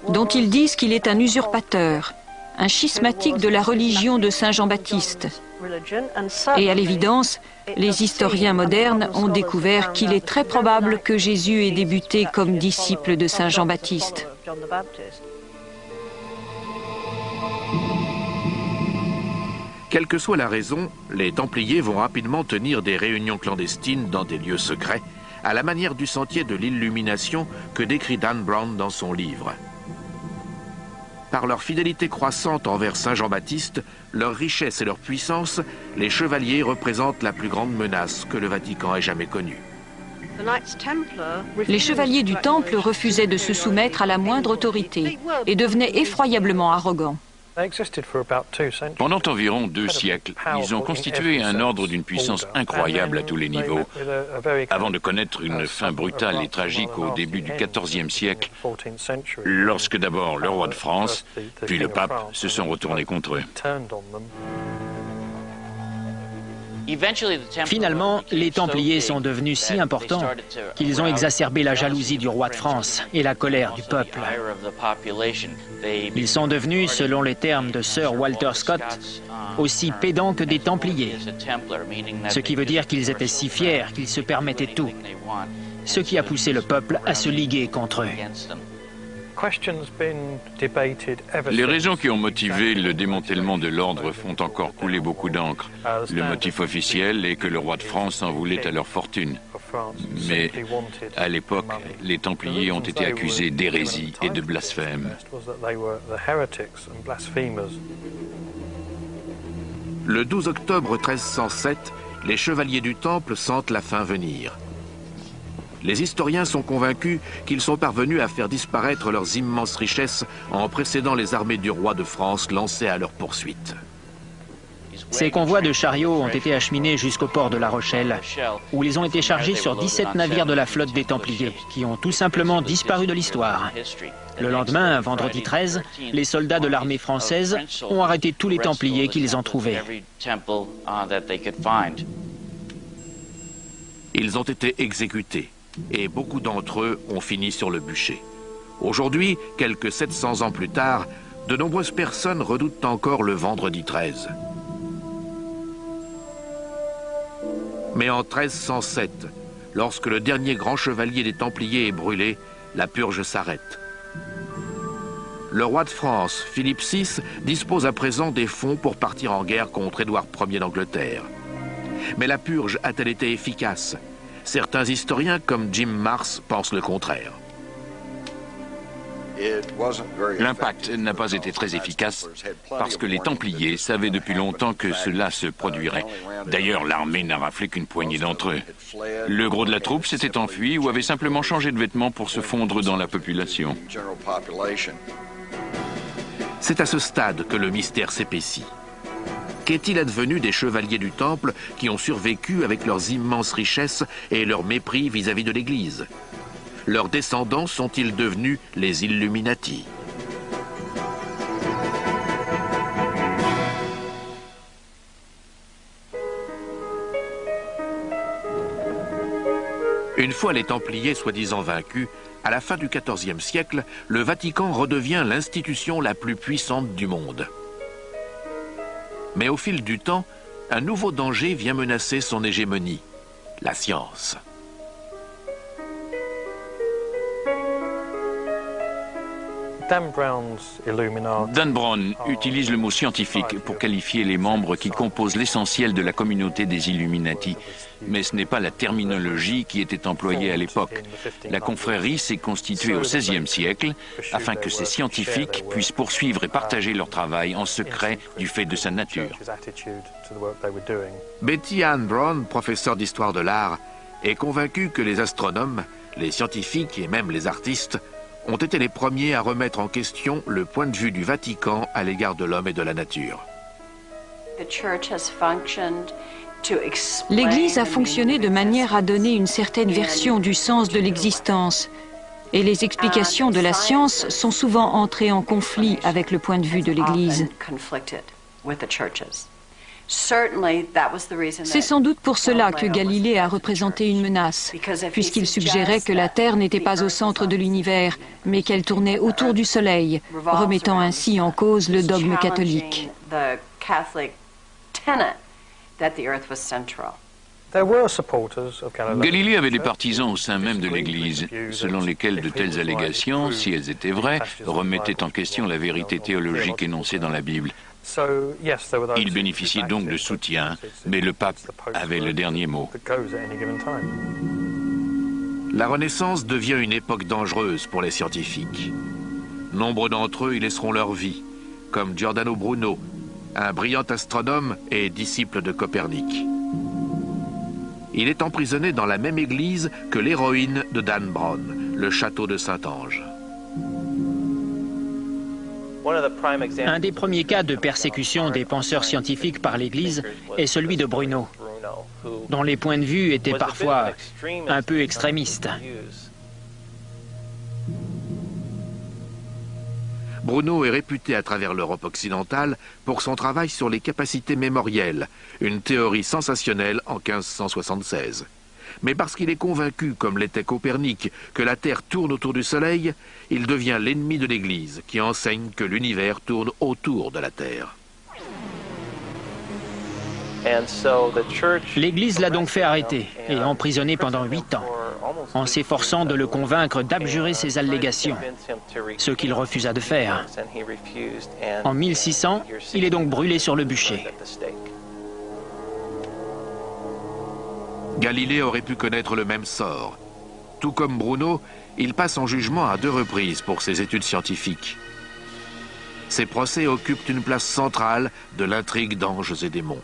dont ils disent qu'il est un usurpateur, un schismatique de la religion de Saint Jean-Baptiste. Et à l'évidence, les historiens modernes ont découvert qu'il est très probable que Jésus ait débuté comme disciple de Saint Jean-Baptiste. Quelle que soit la raison, les Templiers vont rapidement tenir des réunions clandestines dans des lieux secrets, à la manière du sentier de l'illumination que décrit Dan Brown dans son livre. Par leur fidélité croissante envers Saint Jean-Baptiste, leur richesse et leur puissance, les chevaliers représentent la plus grande menace que le Vatican ait jamais connue. Les chevaliers du Temple refusaient de se soumettre à la moindre autorité et devenaient effroyablement arrogants. Pendant environ 2 siècles, ils ont constitué un ordre d'une puissance incroyable à tous les niveaux, avant de connaître une fin brutale et tragique au début du XIVe siècle, lorsque d'abord le roi de France, puis le pape se sont retournés contre eux. Finalement, les Templiers sont devenus si importants qu'ils ont exacerbé la jalousie du roi de France et la colère du peuple. Ils sont devenus, selon les termes de Sir Walter Scott, aussi pédants que des Templiers, ce qui veut dire qu'ils étaient si fiers qu'ils se permettaient tout, ce qui a poussé le peuple à se liguer contre eux. Les raisons qui ont motivé le démantèlement de l'ordre font encore couler beaucoup d'encre. Le motif officiel est que le roi de France en voulait à leur fortune. Mais à l'époque, les Templiers ont été accusés d'hérésie et de blasphème. Le 12 octobre 1307, les chevaliers du Temple sentent la fin venir. Les historiens sont convaincus qu'ils sont parvenus à faire disparaître leurs immenses richesses en précédant les armées du roi de France lancées à leur poursuite. Ces convois de chariots ont été acheminés jusqu'au port de La Rochelle, où ils ont été chargés sur 17 navires de la flotte des Templiers, qui ont tout simplement disparu de l'histoire. Le lendemain, vendredi 13, les soldats de l'armée française ont arrêté tous les Templiers qu'ils ont trouvés. Ils ont été exécutés, et beaucoup d'entre eux ont fini sur le bûcher. Aujourd'hui, quelques 700 ans plus tard, de nombreuses personnes redoutent encore le vendredi 13. Mais en 1307, lorsque le dernier grand chevalier des Templiers est brûlé, la purge s'arrête. Le roi de France, Philippe VI, dispose à présent des fonds pour partir en guerre contre Édouard Ier d'Angleterre. Mais la purge a-t-elle été efficace ? Certains historiens, comme Jim Marrs, pensent le contraire. L'impact n'a pas été très efficace parce que les Templiers savaient depuis longtemps que cela se produirait. D'ailleurs, l'armée n'a raflé qu'une poignée d'entre eux. Le gros de la troupe s'était enfui ou avait simplement changé de vêtements pour se fondre dans la population. C'est à ce stade que le mystère s'épaissit. Qu'est-il advenu des chevaliers du Temple qui ont survécu avec leurs immenses richesses et leur mépris vis-à-vis de l'Église? Leurs descendants sont-ils devenus les Illuminati? Une fois les Templiers soi-disant vaincus, à la fin du XIVe siècle, le Vatican redevient l'institution la plus puissante du monde. Mais au fil du temps, un nouveau danger vient menacer son hégémonie, la science. Dan Brown utilise le mot scientifique pour qualifier les membres qui composent l'essentiel de la communauté des Illuminati. Mais ce n'est pas la terminologie qui était employée à l'époque. La confrérie s'est constituée au XVIe siècle afin que ces scientifiques puissent poursuivre et partager leur travail en secret du fait de sa nature. Betty Ann Brown, professeure d'histoire de l'art, est convaincue que les astronomes, les scientifiques et même les artistes ont été les premiers à remettre en question le point de vue du Vatican à l'égard de l'homme et de la nature. L'Église a fonctionné de manière à donner une certaine version du sens de l'existence, et les explications de la science sont souvent entrées en conflit avec le point de vue de l'Église. C'est sans doute pour cela que Galilée a représenté une menace, puisqu'il suggérait que la Terre n'était pas au centre de l'univers, mais qu'elle tournait autour du Soleil, remettant ainsi en cause le dogme catholique. Galilée avait des partisans au sein même de l'Église, selon lesquels de telles allégations, si elles étaient vraies, remettaient en question la vérité théologique énoncée dans la Bible. Il bénéficiait donc de soutien, mais le pape avait le dernier mot. La Renaissance devient une époque dangereuse pour les scientifiques. Nombre d'entre eux y laisseront leur vie, comme Giordano Bruno, un brillant astronome et disciple de Copernic. Il est emprisonné dans la même église que l'héroïne de Dan Brown, le château de Saint-Ange. Un des premiers cas de persécution des penseurs scientifiques par l'Église est celui de Bruno, dont les points de vue étaient parfois un peu extrémistes. Bruno est réputé à travers l'Europe occidentale pour son travail sur les capacités mémorielles, une théorie sensationnelle en 1576. Mais parce qu'il est convaincu, comme l'était Copernic, que la Terre tourne autour du Soleil, il devient l'ennemi de l'Église, qui enseigne que l'univers tourne autour de la Terre. L'Église l'a donc fait arrêter et emprisonné pendant 8 ans, en s'efforçant de le convaincre d'abjurer ses allégations, ce qu'il refusa de faire. En 1600, il est donc brûlé sur le bûcher. Galilée aurait pu connaître le même sort. Tout comme Bruno, il passe en jugement à 2 reprises pour ses études scientifiques. Ces procès occupent une place centrale de l'intrigue d'anges et démons.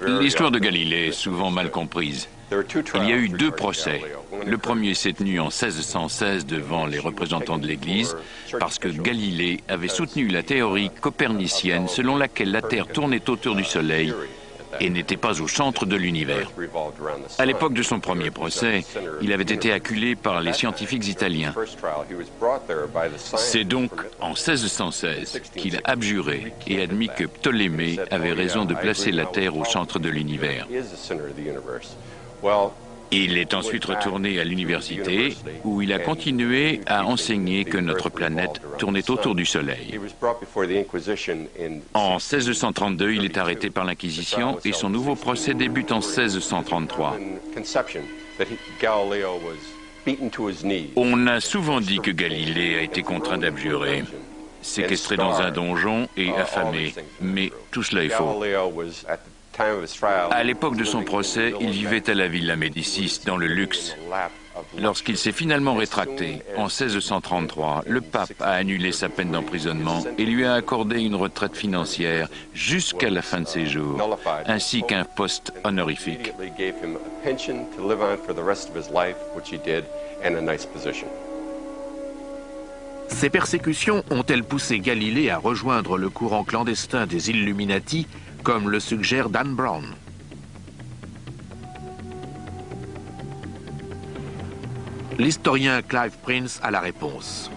L'histoire de Galilée est souvent mal comprise. Il y a eu 2 procès. Le premier s'est tenu en 1616 devant les représentants de l'Église parce que Galilée avait soutenu la théorie copernicienne selon laquelle la Terre tournait autour du Soleil et n'était pas au centre de l'univers. À l'époque de son premier procès, il avait été acculé par les scientifiques italiens. C'est donc en 1616 qu'il a abjuré et admis que Ptolémée avait raison de placer la Terre au centre de l'univers. Il est ensuite retourné à l'université où il a continué à enseigner que notre planète tournait autour du Soleil. En 1632, il est arrêté par l'Inquisition et son nouveau procès débute en 1633. On a souvent dit que Galilée a été contraint d'abjurer, séquestré dans un donjon et affamé, mais tout cela est faux. À l'époque de son procès, il vivait à la Villa Médicis, dans le luxe. Lorsqu'il s'est finalement rétracté, en 1633, le pape a annulé sa peine d'emprisonnement et lui a accordé une retraite financière jusqu'à la fin de ses jours, ainsi qu'un poste honorifique. Ces persécutions ont-elles poussé Galilée à rejoindre le courant clandestin des Illuminati, comme le suggère Dan Brown? L'historien Clive Prince a la réponse.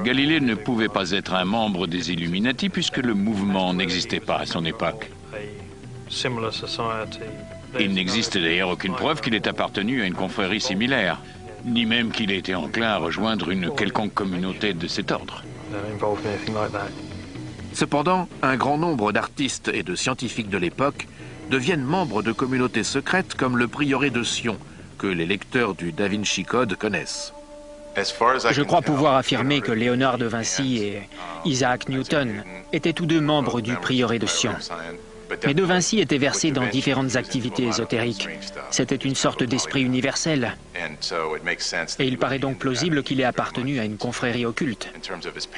Galilée ne pouvait pas être un membre des Illuminati puisque le mouvement n'existait pas à son époque. Il n'existe d'ailleurs aucune preuve qu'il ait appartenu à une confrérie similaire, ni même qu'il ait été enclin à rejoindre une quelconque communauté de cet ordre. Cependant, un grand nombre d'artistes et de scientifiques de l'époque deviennent membres de communautés secrètes comme le prieuré de Sion, que les lecteurs du Da Vinci Code connaissent. Je crois pouvoir affirmer que Léonard de Vinci et Isaac Newton étaient tous 2 membres du prieuré de Sion. Mais de Vinci était versé dans différentes activités ésotériques. C'était une sorte d'esprit universel. Et il paraît donc plausible qu'il ait appartenu à une confrérie occulte.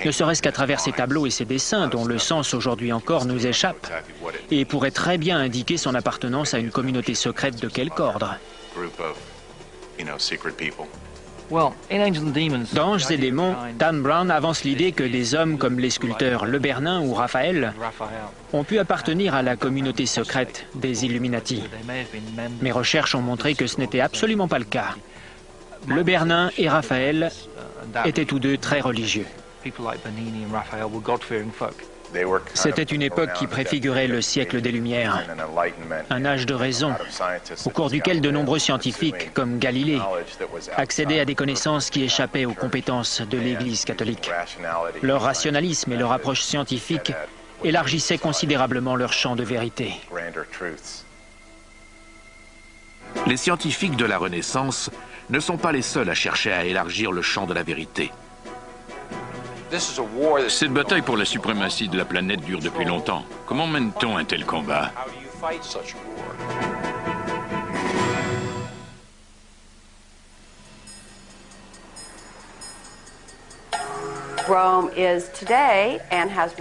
Ne serait-ce qu'à travers ses tableaux et ses dessins, dont le sens aujourd'hui encore nous échappe, et pourrait très bien indiquer son appartenance à une communauté secrète de quelque ordre. Dans Anges et démons, Dan Brown avance l'idée que des hommes comme les sculpteurs Le Bernin ou Raphaël ont pu appartenir à la communauté secrète des Illuminati. Mes recherches ont montré que ce n'était absolument pas le cas. Le Bernin et Raphaël étaient tous 2 très religieux. C'était une époque qui préfigurait le siècle des Lumières, un âge de raison, au cours duquel de nombreux scientifiques, comme Galilée, accédaient à des connaissances qui échappaient aux compétences de l'Église catholique. Leur rationalisme et leur approche scientifique élargissaient considérablement leur champ de vérité. Les scientifiques de la Renaissance ne sont pas les seuls à chercher à élargir le champ de la vérité. Cette bataille pour la suprématie de la planète dure depuis longtemps. Comment mène-t-on un tel combat?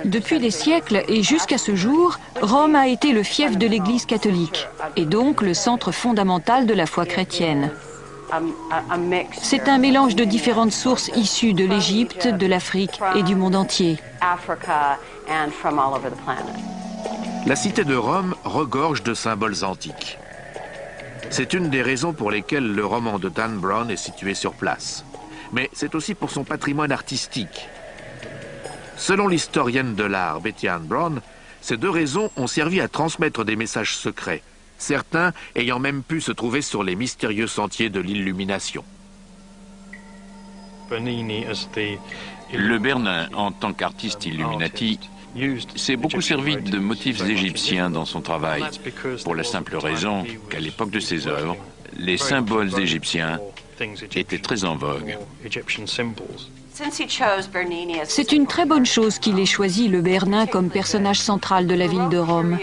Depuis des siècles et jusqu'à ce jour, Rome a été le fief de l'Église catholique et donc le centre fondamental de la foi chrétienne. C'est un mélange de différentes sources issues de l'Égypte, de l'Afrique et du monde entier. La cité de Rome regorge de symboles antiques. C'est une des raisons pour lesquelles le roman de Dan Brown est situé sur place. Mais c'est aussi pour son patrimoine artistique. Selon l'historienne de l'art Betty Ann Brown, ces deux raisons ont servi à transmettre des messages secrets, certains ayant même pu se trouver sur les mystérieux sentiers de l'illumination. Le Bernin, en tant qu'artiste Illuminati, s'est beaucoup servi de motifs égyptiens dans son travail, pour la simple raison qu'à l'époque de ses œuvres, les symboles égyptiens étaient très en vogue. C'est une très bonne chose qu'il ait choisi le Bernin comme personnage central de la ville de Rome.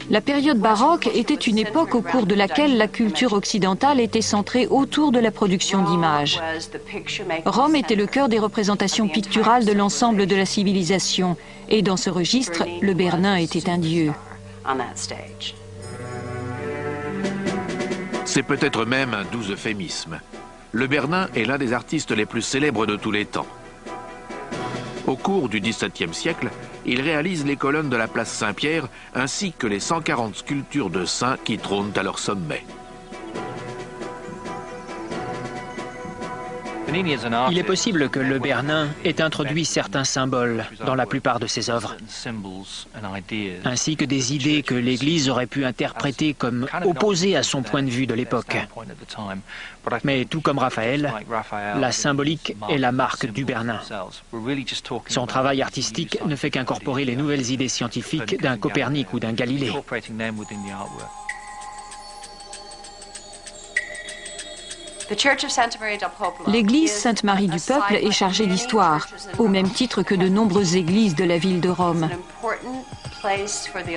La période baroque était une époque au cours de laquelle la culture occidentale était centrée autour de la production d'images. Rome était le cœur des représentations picturales de l'ensemble de la civilisation, et dans ce registre, le Bernin était un dieu. C'est peut-être même un doux euphémisme. Le Bernin est l'un des artistes les plus célèbres de tous les temps. Au cours du XVIIe siècle, il réalise les colonnes de la place Saint-Pierre ainsi que les 140 sculptures de saints qui trônent à leur sommet. Il est possible que le Bernin ait introduit certains symboles dans la plupart de ses œuvres, ainsi que des idées que l'Église aurait pu interpréter comme opposées à son point de vue de l'époque. Mais tout comme Raphaël, la symbolique est la marque du Bernin. Son travail artistique ne fait qu'incorporer les nouvelles idées scientifiques d'un Copernic ou d'un Galilée. L'église Sainte-Marie du Peuple est chargée d'histoire, au même titre que de nombreuses églises de la ville de Rome.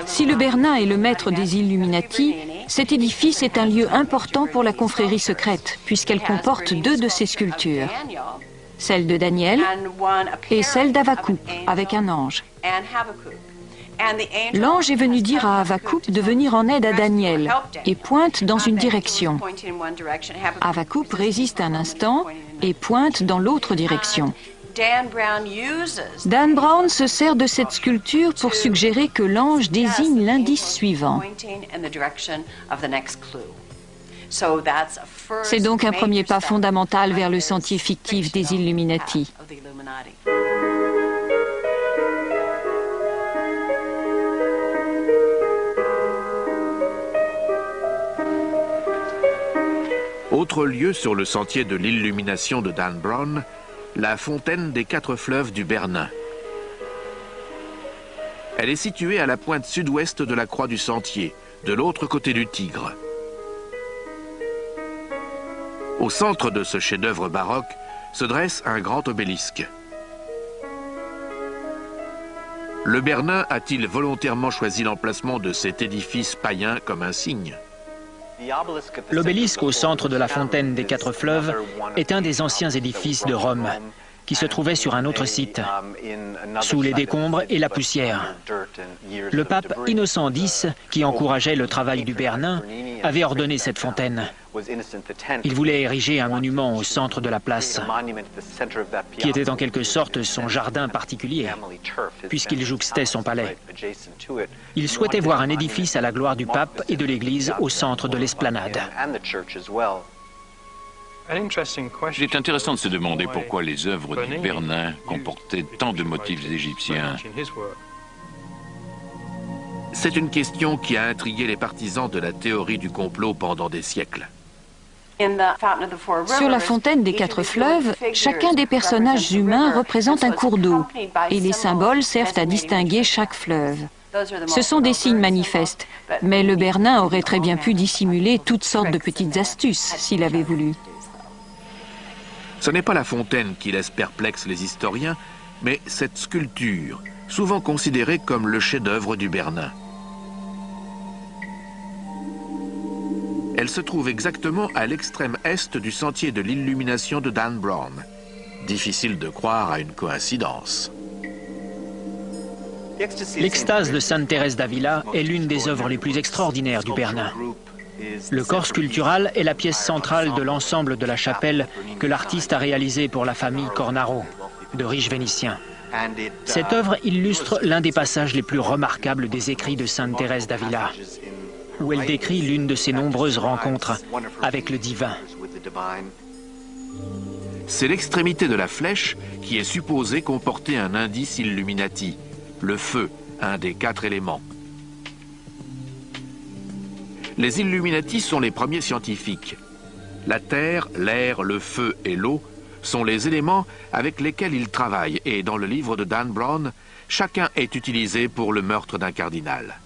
Si le Bernin est le maître des Illuminati, cet édifice est un lieu important pour la confrérie secrète, puisqu'elle comporte deux de ses sculptures, celle de Daniel et celle d'Havakuk, avec un ange. L'ange est venu dire à Havakuk de venir en aide à Daniel et pointe dans une direction. Havakuk résiste un instant et pointe dans l'autre direction. Dan Brown se sert de cette sculpture pour suggérer que l'ange désigne l'indice suivant. C'est donc un premier pas fondamental vers le sentier fictif des Illuminati. Autre lieu sur le sentier de l'illumination de Dan Brown, la fontaine des 4 fleuves du Bernin. Elle est située à la pointe sud-ouest de la croix du sentier, de l'autre côté du Tigre. Au centre de ce chef-d'œuvre baroque se dresse un grand obélisque. Le Bernin a-t-il volontairement choisi l'emplacement de cet édifice païen comme un signe ? L'obélisque au centre de la fontaine des 4 fleuves est un des anciens édifices de Rome, qui se trouvait sur un autre site, sous les décombres et la poussière. Le pape Innocent X, qui encourageait le travail du Bernin, avait ordonné cette fontaine. Il voulait ériger un monument au centre de la place, qui était en quelque sorte son jardin particulier, puisqu'il jouxtait son palais. Il souhaitait voir un édifice à la gloire du pape et de l'Église au centre de l'esplanade. Il est intéressant de se demander pourquoi les œuvres du Bernin comportaient tant de motifs égyptiens. C'est une question qui a intrigué les partisans de la théorie du complot pendant des siècles. Sur la fontaine des 4 fleuves, chacun des personnages humains représente un cours d'eau et les symboles servent à distinguer chaque fleuve. Ce sont des signes manifestes, mais le Bernin aurait très bien pu dissimuler toutes sortes de petites astuces s'il avait voulu. Ce n'est pas la fontaine qui laisse perplexes les historiens, mais cette sculpture, souvent considérée comme le chef-d'œuvre du Bernin. Elle se trouve exactement à l'extrême est du sentier de l'illumination de Dan Brown. Difficile de croire à une coïncidence. L'extase de Sainte Thérèse d'Avila est l'une des œuvres les plus extraordinaires du Bernin. Le corps sculptural est la pièce centrale de l'ensemble de la chapelle que l'artiste a réalisé pour la famille Cornaro, de riches Vénitiens. Cette œuvre illustre l'un des passages les plus remarquables des écrits de Sainte Thérèse d'Avila, où elle décrit l'une de ses nombreuses rencontres avec le divin. C'est l'extrémité de la flèche qui est supposée comporter un indice Illuminati, le feu, un des 4 éléments. Les Illuminati sont les premiers scientifiques. La terre, l'air, le feu et l'eau sont les éléments avec lesquels ils travaillent et dans le livre de Dan Brown, chacun est utilisé pour le meurtre d'un cardinal.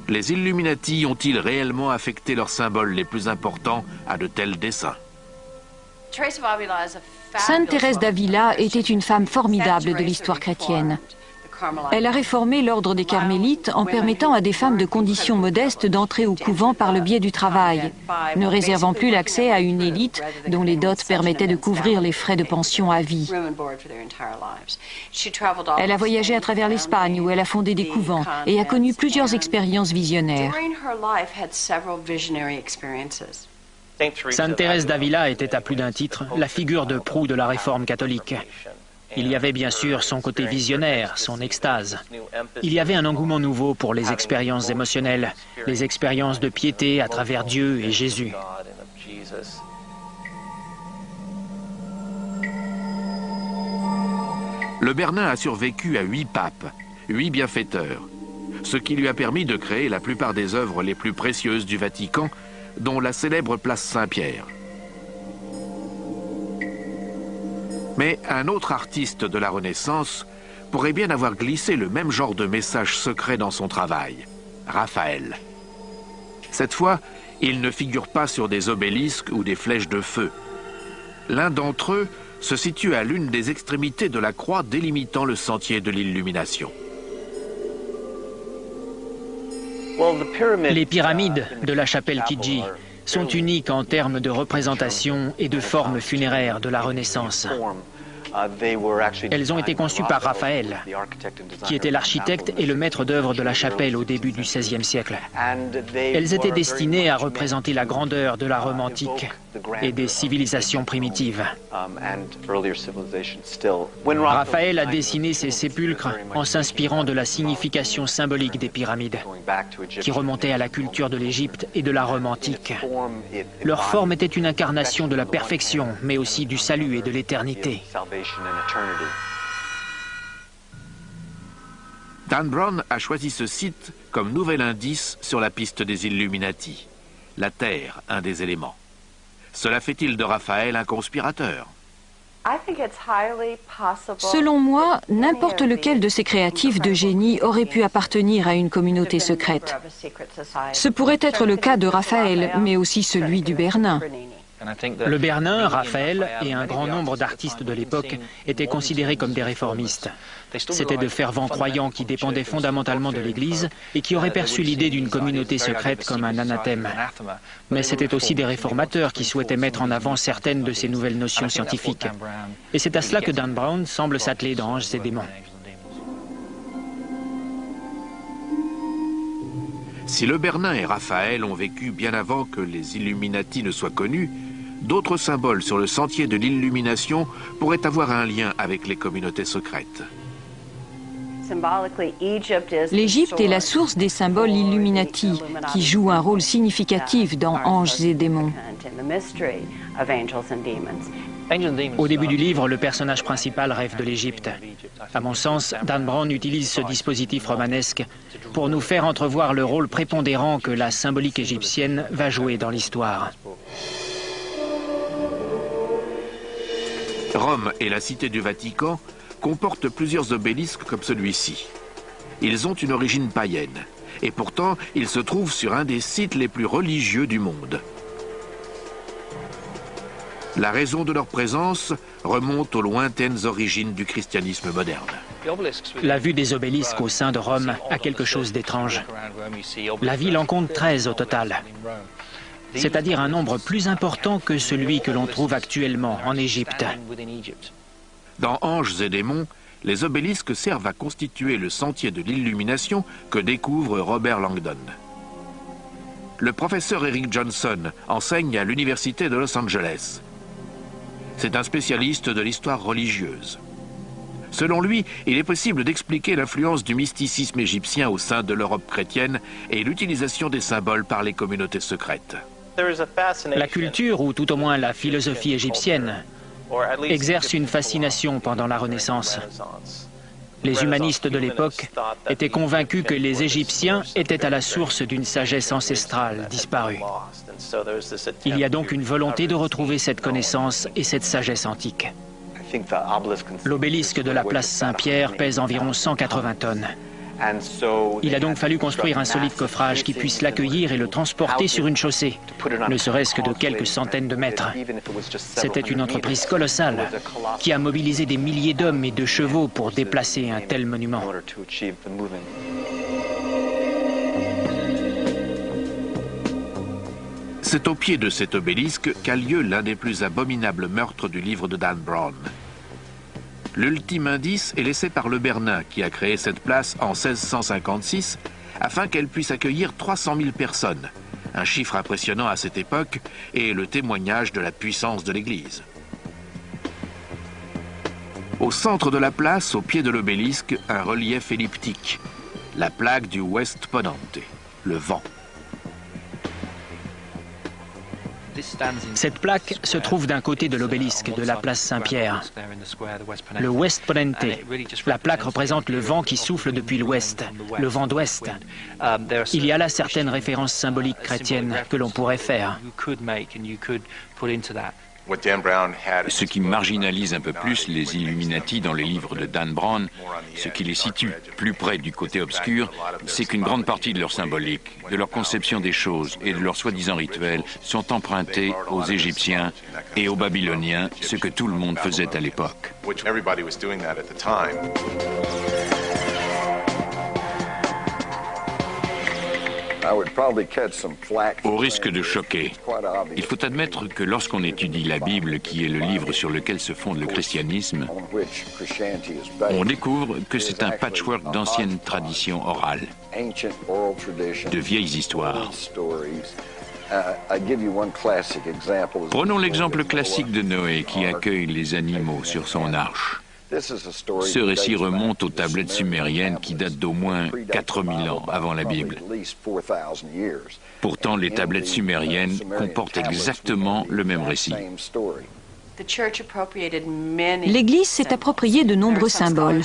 Les Illuminati ont-ils réellement affecté leurs symboles les plus importants à de tels desseins? Sainte Thérèse d'Avila était une femme formidable de l'histoire chrétienne. Elle a réformé l'ordre des Carmélites en permettant à des femmes de conditions modestes d'entrer au couvent par le biais du travail, ne réservant plus l'accès à une élite dont les dots permettaient de couvrir les frais de pension à vie. Elle a voyagé à travers l'Espagne où elle a fondé des couvents et a connu plusieurs expériences visionnaires. Sainte Thérèse d'Avila était à plus d'un titre la figure de proue de la réforme catholique. Il y avait bien sûr son côté visionnaire, son extase. Il y avait un engouement nouveau pour les expériences émotionnelles, les expériences de piété à travers Dieu et Jésus. Le Bernin a survécu à 8 papes, 8 bienfaiteurs, ce qui lui a permis de créer la plupart des œuvres les plus précieuses du Vatican, dont la célèbre place Saint-Pierre. Mais un autre artiste de la Renaissance pourrait bien avoir glissé le même genre de message secret dans son travail, Raphaël. Cette fois, il ne figure pas sur des obélisques ou des flèches de feu. L'un d'entre eux se situe à l'une des extrémités de la croix délimitant le sentier de l'illumination. Les pyramides de la chapelle Chigi sont uniques en termes de représentation et de forme funéraire de la Renaissance. Elles ont été conçues par Raphaël, qui était l'architecte et le maître d'œuvre de la chapelle au début du XVIe siècle. Elles étaient destinées à représenter la grandeur de la Rome antique et des civilisations primitives. Raphaël a dessiné ces sépulcres en s'inspirant de la signification symbolique des pyramides, qui remontait à la culture de l'Égypte et de la Rome antique. Leur forme était une incarnation de la perfection, mais aussi du salut et de l'éternité. Dan Brown a choisi ce site comme nouvel indice sur la piste des Illuminati. La Terre, un des éléments. Cela fait-il de Raphaël un conspirateur? Selon moi, n'importe lequel de ces créatifs de génie aurait pu appartenir à une communauté secrète. Ce pourrait être le cas de Raphaël, mais aussi celui du Bernin. Le Bernin, Raphaël et un grand nombre d'artistes de l'époque étaient considérés comme des réformistes. C'étaient de fervents croyants qui dépendaient fondamentalement de l'Église et qui auraient perçu l'idée d'une communauté secrète comme un anathème. Mais c'étaient aussi des réformateurs qui souhaitaient mettre en avant certaines de ces nouvelles notions scientifiques. Et c'est à cela que Dan Brown semble s'atteler dans Anges et démons. Si le Bernin et Raphaël ont vécu bien avant que les Illuminati ne soient connus, d'autres symboles sur le sentier de l'illumination pourraient avoir un lien avec les communautés secrètes. L'Égypte est la source des symboles Illuminati, qui jouent un rôle significatif dans Anges et démons. Au début du livre, le personnage principal rêve de l'Égypte. À mon sens, Dan Brown utilise ce dispositif romanesque pour nous faire entrevoir le rôle prépondérant que la symbolique égyptienne va jouer dans l'histoire. Rome et la cité du Vatican comportent plusieurs obélisques comme celui-ci. Ils ont une origine païenne, et pourtant ils se trouvent sur un des sites les plus religieux du monde. La raison de leur présence remonte aux lointaines origines du christianisme moderne. La vue des obélisques au sein de Rome a quelque chose d'étrange. La ville en compte 13 au total, c'est-à-dire un nombre plus important que celui que l'on trouve actuellement en Égypte. Dans Anges et démons, les obélisques servent à constituer le sentier de l'illumination que découvre Robert Langdon. Le professeur Eric Johnson enseigne à l'Université de Los Angeles. C'est un spécialiste de l'histoire religieuse. Selon lui, il est possible d'expliquer l'influence du mysticisme égyptien au sein de l'Europe chrétienne et l'utilisation des symboles par les communautés secrètes. La culture, ou tout au moins la philosophie égyptienne, exerce une fascination pendant la Renaissance. Les humanistes de l'époque étaient convaincus que les Égyptiens étaient à la source d'une sagesse ancestrale disparue. Il y a donc une volonté de retrouver cette connaissance et cette sagesse antique. L'obélisque de la place Saint-Pierre pèse environ 180 tonnes. Il a donc fallu construire un solide coffrage qui puisse l'accueillir et le transporter sur une chaussée, ne serait-ce que de quelques centaines de mètres. C'était une entreprise colossale qui a mobilisé des milliers d'hommes et de chevaux pour déplacer un tel monument. C'est au pied de cet obélisque qu'a lieu l'un des plus abominables meurtres du livre de Dan Brown. L'ultime indice est laissé par le Bernin, qui a créé cette place en 1656 afin qu'elle puisse accueillir 300 000 personnes, un chiffre impressionnant à cette époque et le témoignage de la puissance de l'Église. Au centre de la place, au pied de l'obélisque, un relief elliptique, la plaque du West Ponente, le vent. Cette plaque se trouve d'un côté de l'obélisque de la place Saint-Pierre. Le West Ponente, la plaque représente le vent qui souffle depuis l'ouest, le vent d'ouest. Il y a là certaines références symboliques chrétiennes que l'on pourrait faire. Ce qui marginalise un peu plus les Illuminati dans les livres de Dan Brown, ce qui les situe plus près du côté obscur, c'est qu'une grande partie de leur symbolique, de leur conception des choses et de leurs soi-disant rituels sont empruntés aux Égyptiens et aux Babyloniens, ce que tout le monde faisait à l'époque. Au risque de choquer, il faut admettre que lorsqu'on étudie la Bible, qui est le livre sur lequel se fonde le christianisme, on découvre que c'est un patchwork d'anciennes traditions orales, de vieilles histoires. Prenons l'exemple classique de Noé qui accueille les animaux sur son arche. Ce récit remonte aux tablettes sumériennes qui datent d'au moins 4000 ans avant la Bible. Pourtant, les tablettes sumériennes comportent exactement le même récit. L'Église s'est approprié de nombreux symboles.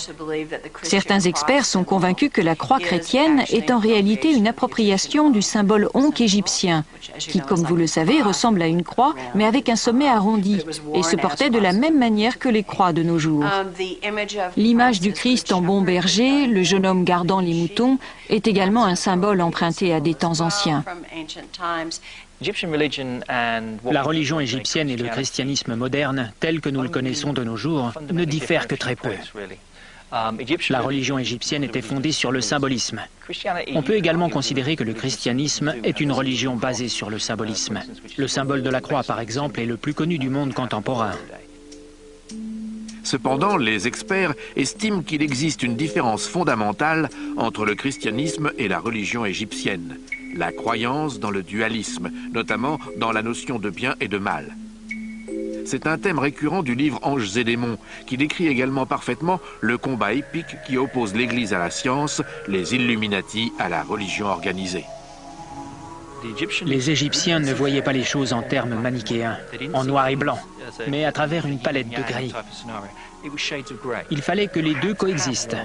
Certains experts sont convaincus que la croix chrétienne est en réalité une appropriation du symbole onque égyptien, qui, comme vous le savez, ressemble à une croix, mais avec un sommet arrondi, et se portait de la même manière que les croix de nos jours. L'image du Christ en bon berger, le jeune homme gardant les moutons, est également un symbole emprunté à des temps anciens. La religion égyptienne et le christianisme moderne, tel que nous le connaissons de nos jours, ne diffèrent que très peu. La religion égyptienne était fondée sur le symbolisme. On peut également considérer que le christianisme est une religion basée sur le symbolisme. Le symbole de la croix, par exemple, est le plus connu du monde contemporain. Cependant, les experts estiment qu'il existe une différence fondamentale entre le christianisme et la religion égyptienne. La croyance dans le dualisme, notamment dans la notion de bien et de mal. c'est un thème récurrent du livre Anges et démons, qui décrit également parfaitement le combat épique qui oppose l'Église à la science, les Illuminati à la religion organisée. Les Égyptiens ne voyaient pas les choses en termes manichéens, en noir et blanc, mais à travers une palette de gris. Il fallait que les deux coexistent.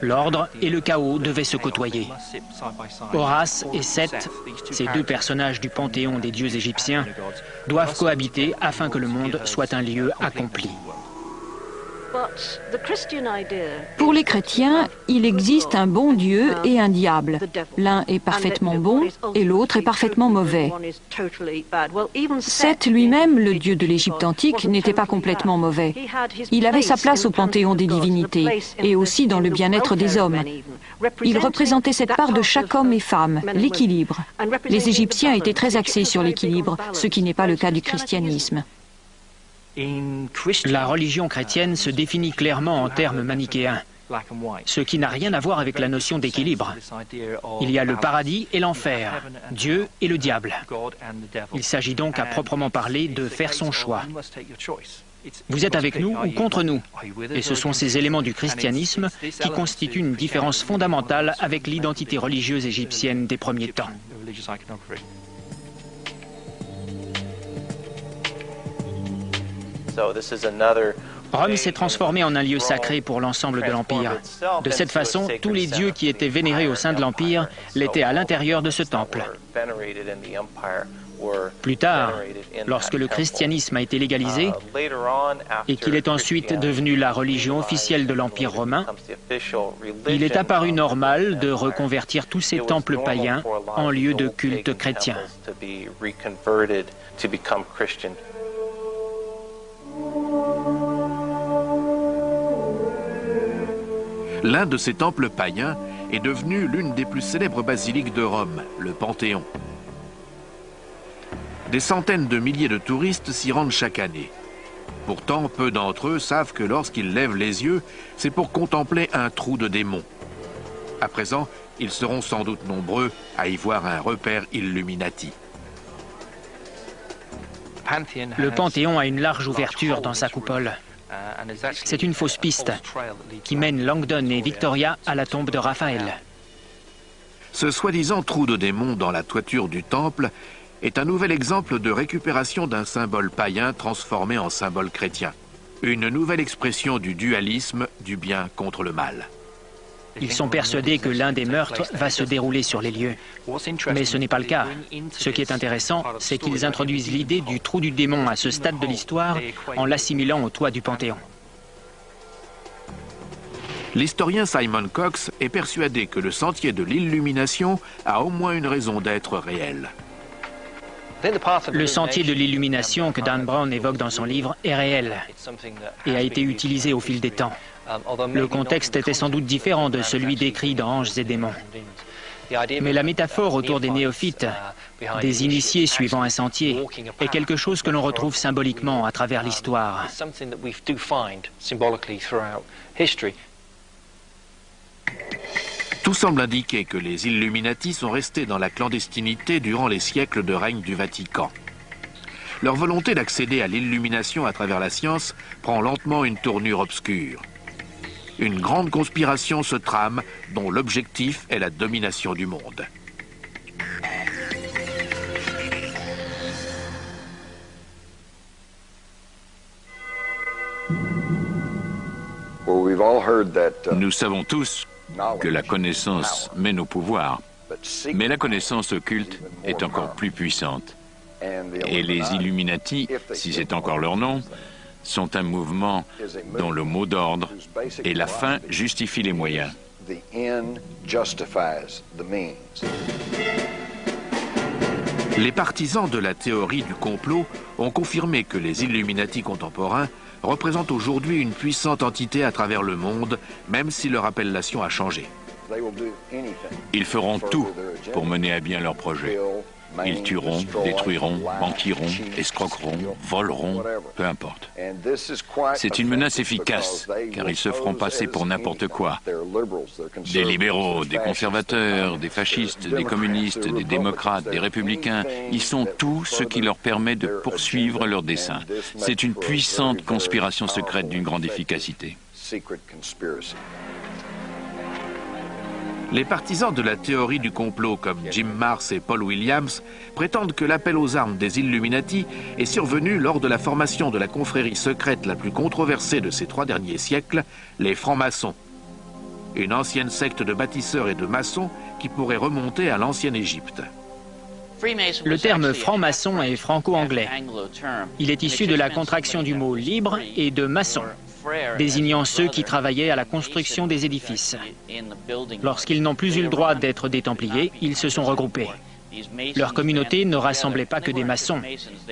L'ordre et le chaos devaient se côtoyer. Horus et Seth, ces deux personnages du panthéon des dieux égyptiens, doivent cohabiter afin que le monde soit un lieu accompli. Pour les chrétiens, il existe un bon Dieu et un diable. L'un est parfaitement bon et l'autre est parfaitement mauvais. Seth lui-même, le dieu de l'Égypte antique, n'était pas complètement mauvais. Il avait sa place au panthéon des divinités et aussi dans le bien-être des hommes. Il représentait cette part de chaque homme et femme, l'équilibre. Les Égyptiens étaient très axés sur l'équilibre, ce qui n'est pas le cas du christianisme. La religion chrétienne se définit clairement en termes manichéens, ce qui n'a rien à voir avec la notion d'équilibre. Il y a le paradis et l'enfer, Dieu et le diable. Il s'agit donc à proprement parler de faire son choix. Vous êtes avec nous ou contre nous? Et ce sont ces éléments du christianisme qui constituent une différence fondamentale avec l'identité religieuse égyptienne des premiers temps. Rome s'est transformée en un lieu sacré pour l'ensemble de l'Empire. De cette façon, tous les dieux qui étaient vénérés au sein de l'Empire l'étaient à l'intérieur de ce temple. Plus tard, lorsque le christianisme a été légalisé et qu'il est ensuite devenu la religion officielle de l'Empire romain, il est apparu normal de reconvertir tous ces temples païens en lieux de culte chrétien. L'un de ces temples païens est devenu l'une des plus célèbres basiliques de Rome, le Panthéon. Des centaines de milliers de touristes s'y rendent chaque année. Pourtant, peu d'entre eux savent que lorsqu'ils lèvent les yeux, c'est pour contempler un trou de démons. À présent, ils seront sans doute nombreux à y voir un repère Illuminati. Le Panthéon a une large ouverture dans sa coupole. C'est une fausse piste qui mène Langdon et Victoria à la tombe de Raphaël. Ce soi-disant trou de démons dans la toiture du temple est un nouvel exemple de récupération d'un symbole païen transformé en symbole chrétien. Une nouvelle expression du dualisme du bien contre le mal. Ils sont persuadés que l'un des meurtres va se dérouler sur les lieux. Mais ce n'est pas le cas. Ce qui est intéressant, c'est qu'ils introduisent l'idée du trou du démon à ce stade de l'histoire en l'assimilant au toit du Panthéon. L'historien Simon Cox est persuadé que le sentier de l'illumination a au moins une raison d'être réel. Le sentier de l'illumination que Dan Brown évoque dans son livre est réel et a été utilisé au fil des temps. Le contexte était sans doute différent de celui décrit dans Anges et démons. Mais la métaphore autour des néophytes, des initiés suivant un sentier, est quelque chose que l'on retrouve symboliquement à travers l'histoire. Tout semble indiquer que les Illuminati sont restés dans la clandestinité durant les siècles de règne du Vatican. Leur volonté d'accéder à l'illumination à travers la science prend lentement une tournure obscure. Une grande conspiration se trame dont l'objectif est la domination du monde. Nous savons tous que la connaissance mène au pouvoir, mais la connaissance occulte est encore plus puissante. Et les Illuminati, si c'est encore leur nom, sont un mouvement dont le mot d'ordre est la fin justifie les moyens. Les partisans de la théorie du complot ont confirmé que les Illuminati contemporains représentent aujourd'hui une puissante entité à travers le monde, même si leur appellation a changé. Ils feront tout pour mener à bien leur projet. Ils tueront, détruiront, mentiront, escroqueront, voleront, peu importe. C'est une menace efficace, car ils se feront passer pour n'importe quoi. Des libéraux, des conservateurs, des fascistes, des communistes, des démocrates, des républicains, ils sont tout ce qui leur permet de poursuivre leurs desseins. C'est une puissante conspiration secrète d'une grande efficacité. Les partisans de la théorie du complot comme Jim Marrs et Paul Williams prétendent que l'appel aux armes des Illuminati est survenu lors de la formation de la confrérie secrète la plus controversée de ces 3 derniers siècles, les francs-maçons. Une ancienne secte de bâtisseurs et de maçons qui pourrait remonter à l'ancienne Égypte. Le terme franc-maçon est franco-anglais. Il est issu de la contraction du mot libre et de maçon, désignant ceux qui travaillaient à la construction des édifices. Lorsqu'ils n'ont plus eu le droit d'être des Templiers, ils se sont regroupés. Leur communauté ne rassemblait pas que des maçons,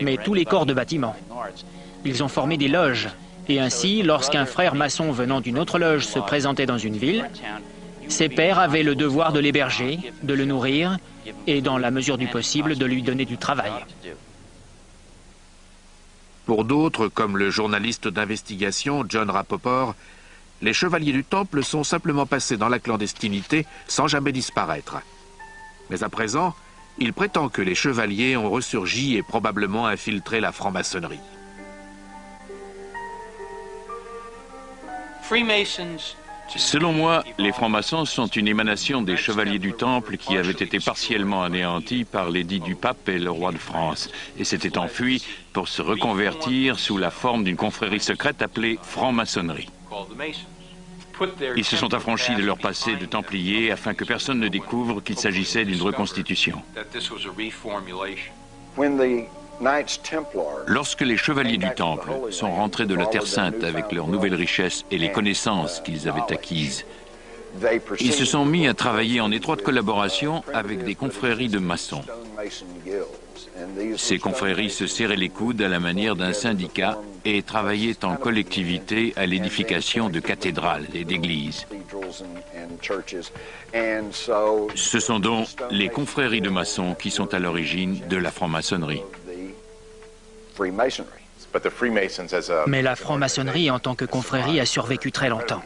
mais tous les corps de bâtiment. Ils ont formé des loges, et ainsi, lorsqu'un frère maçon venant d'une autre loge se présentait dans une ville, ses pairs avaient le devoir de l'héberger, de le nourrir, et dans la mesure du possible, de lui donner du travail. Pour d'autres, comme le journaliste d'investigation John Rapoport, les chevaliers du Temple sont simplement passés dans la clandestinité sans jamais disparaître. Mais à présent, il prétend que les chevaliers ont ressurgi et probablement infiltré la franc-maçonnerie. Selon moi, les francs-maçons sont une émanation des chevaliers du Temple qui avaient été partiellement anéantis par l'édit du pape et le roi de France et s'étaient enfuis pour se reconvertir sous la forme d'une confrérie secrète appelée franc-maçonnerie. Ils se sont affranchis de leur passé de Templiers afin que personne ne découvre qu'il s'agissait d'une reconstitution. Lorsque les chevaliers du Temple sont rentrés de la Terre Sainte avec leurs nouvelles richesses et les connaissances qu'ils avaient acquises, ils se sont mis à travailler en étroite collaboration avec des confréries de maçons. Ces confréries se serraient les coudes à la manière d'un syndicat et travaillaient en collectivité à l'édification de cathédrales et d'églises. Ce sont donc les confréries de maçons qui sont à l'origine de la franc-maçonnerie. Mais la franc-maçonnerie en tant que confrérie a survécu très longtemps.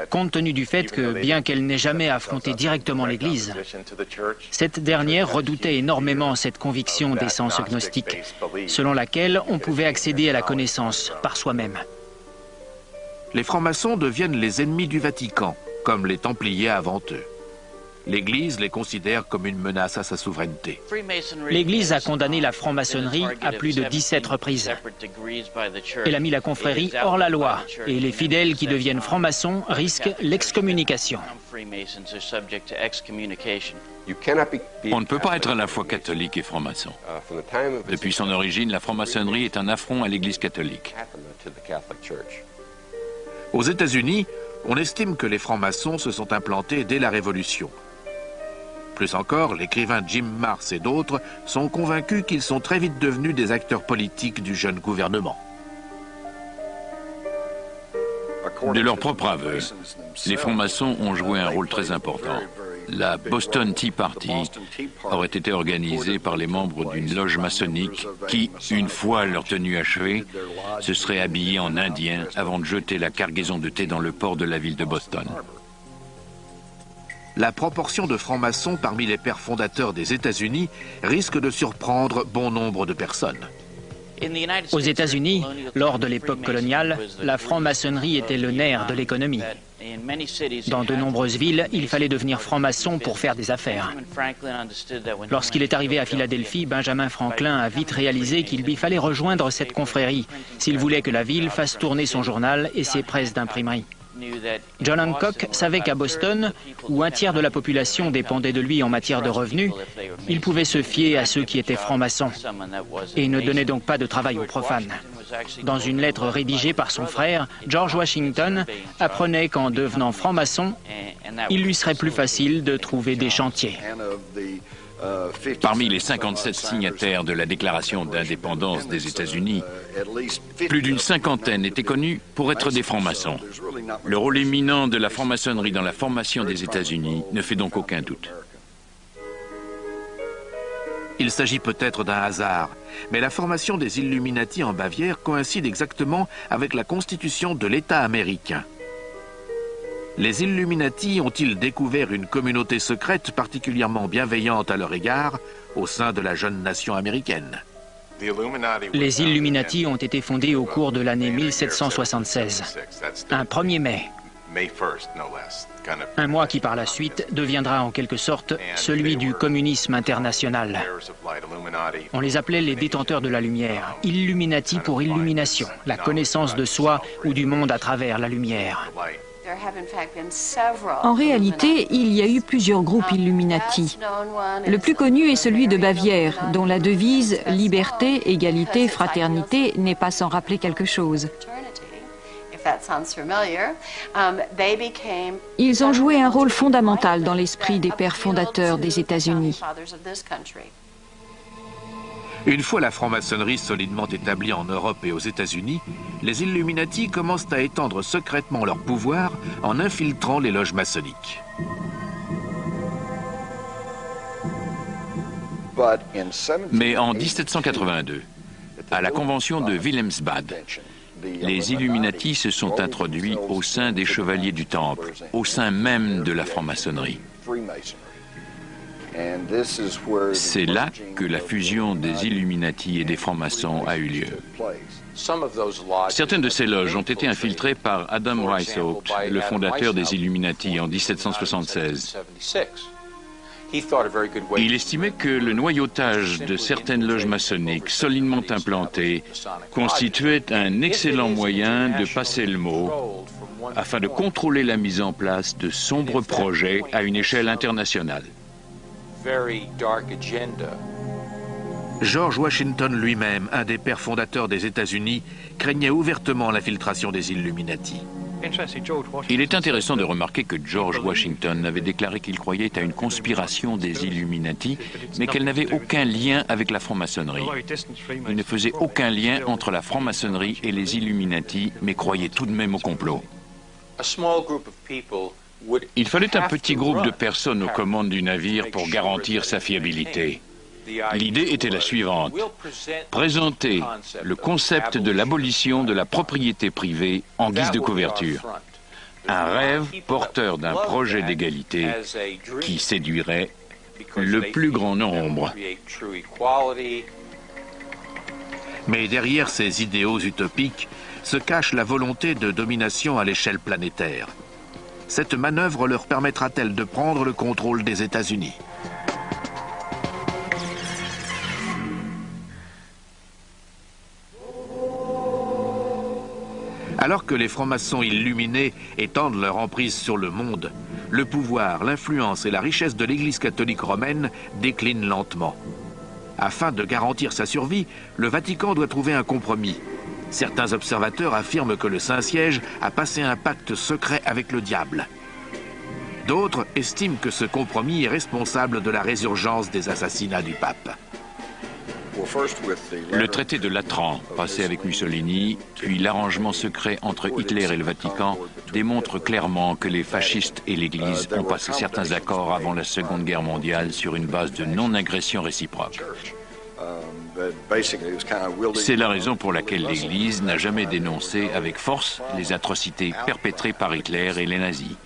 Compte tenu du fait que, bien qu'elle n'ait jamais affronté directement l'Église, cette dernière redoutait énormément cette conviction d'essence gnostique, selon laquelle on pouvait accéder à la connaissance par soi-même. Les francs-maçons deviennent les ennemis du Vatican, comme les Templiers avant eux. L'Église les considère comme une menace à sa souveraineté. L'Église a condamné la franc-maçonnerie à plus de 17 reprises. Elle a mis la confrérie hors la loi et les fidèles qui deviennent francs-maçons risquent l'excommunication. On ne peut pas être à la fois catholique et franc-maçon. Depuis son origine, la franc-maçonnerie est un affront à l'Église catholique. Aux États-Unis, on estime que les francs-maçons se sont implantés dès la Révolution. Plus encore, l'écrivain Jim Marrs et d'autres sont convaincus qu'ils sont très vite devenus des acteurs politiques du jeune gouvernement. De leur propre aveu, les francs-maçons ont joué un rôle très important. La Boston Tea Party aurait été organisée par les membres d'une loge maçonnique qui, une fois leur tenue achevée, se seraient habillés en indiens avant de jeter la cargaison de thé dans le port de la ville de Boston. La proportion de francs-maçons parmi les pères fondateurs des États-Unis risque de surprendre bon nombre de personnes. Aux États-Unis, lors de l'époque coloniale, la franc-maçonnerie était le nerf de l'économie. Dans de nombreuses villes, il fallait devenir franc-maçon pour faire des affaires. Lorsqu'il est arrivé à Philadelphie, Benjamin Franklin a vite réalisé qu'il lui fallait rejoindre cette confrérie s'il voulait que la ville fasse tourner son journal et ses presses d'imprimerie. John Hancock savait qu'à Boston, où un tiers de la population dépendait de lui en matière de revenus, il pouvait se fier à ceux qui étaient francs-maçons et ne donnait donc pas de travail aux profanes. Dans une lettre rédigée par son frère, George Washington apprenait qu'en devenant franc-maçon, il lui serait plus facile de trouver des chantiers. Parmi les 57 signataires de la Déclaration d'indépendance des États-Unis, plus d'une cinquantaine étaient connus pour être des francs-maçons. Le rôle éminent de la franc-maçonnerie dans la formation des États-Unis ne fait donc aucun doute. Il s'agit peut-être d'un hasard, mais la formation des Illuminati en Bavière coïncide exactement avec la constitution de l'État américain. Les Illuminati ont-ils découvert une communauté secrète particulièrement bienveillante à leur égard au sein de la jeune nation américaine? Les Illuminati ont été fondés au cours de l'année 1776, un 1er mai. Un mois qui par la suite deviendra en quelque sorte celui du communisme international. On les appelait les détenteurs de la lumière, Illuminati pour illumination, la connaissance de soi ou du monde à travers la lumière. En réalité, il y a eu plusieurs groupes Illuminati. Le plus connu est celui de Bavière, dont la devise « Liberté, égalité, fraternité » n'est pas sans rappeler quelque chose. Ils ont joué un rôle fondamental dans l'esprit des pères fondateurs des États-Unis. Une fois la franc-maçonnerie solidement établie en Europe et aux États-Unis, les Illuminati commencent à étendre secrètement leur pouvoir en infiltrant les loges maçonniques. Mais en 1782, à la convention de Wilhelmsbad, les Illuminati se sont introduits au sein des chevaliers du Temple, au sein même de la franc-maçonnerie. C'est là que la fusion des Illuminati et des francs-maçons a eu lieu. Certaines de ces loges ont été infiltrées par Adam Weishaupt, le fondateur des Illuminati, en 1776. Il estimait que le noyautage de certaines loges maçonniques solidement implantées constituait un excellent moyen de passer le mot afin de contrôler la mise en place de sombres projets à une échelle internationale. George Washington lui-même, un des pères fondateurs des États-Unis, craignait ouvertement l'infiltration des Illuminati. Il est intéressant de remarquer que George Washington avait déclaré qu'il croyait à une conspiration des Illuminati, mais qu'elle n'avait aucun lien avec la franc-maçonnerie. Il ne faisait aucun lien entre la franc-maçonnerie et les Illuminati, mais croyait tout de même au complot. Il fallait un petit groupe de personnes aux commandes du navire pour garantir sa fiabilité. L'idée était la suivante: présenter le concept de l'abolition de la propriété privée en guise de couverture. Un rêve porteur d'un projet d'égalité qui séduirait le plus grand nombre. Mais derrière ces idéaux utopiques se cache la volonté de domination à l'échelle planétaire. Cette manœuvre leur permettra-t-elle de prendre le contrôle des États-Unis? Alors que les francs-maçons illuminés étendent leur emprise sur le monde, le pouvoir, l'influence et la richesse de l'Église catholique romaine déclinent lentement. Afin de garantir sa survie, le Vatican doit trouver un compromis. Certains observateurs affirment que le Saint-Siège a passé un pacte secret avec le diable. D'autres estiment que ce compromis est responsable de la résurgence des assassinats du pape. Le traité de Latran, passé avec Mussolini, puis l'arrangement secret entre Hitler et le Vatican, démontrent clairement que les fascistes et l'Église ont passé certains accords avant la Seconde Guerre mondiale sur une base de non-agression réciproque. C'est la raison pour laquelle l'Église n'a jamais dénoncé avec force les atrocités perpétrées par Hitler et les nazis.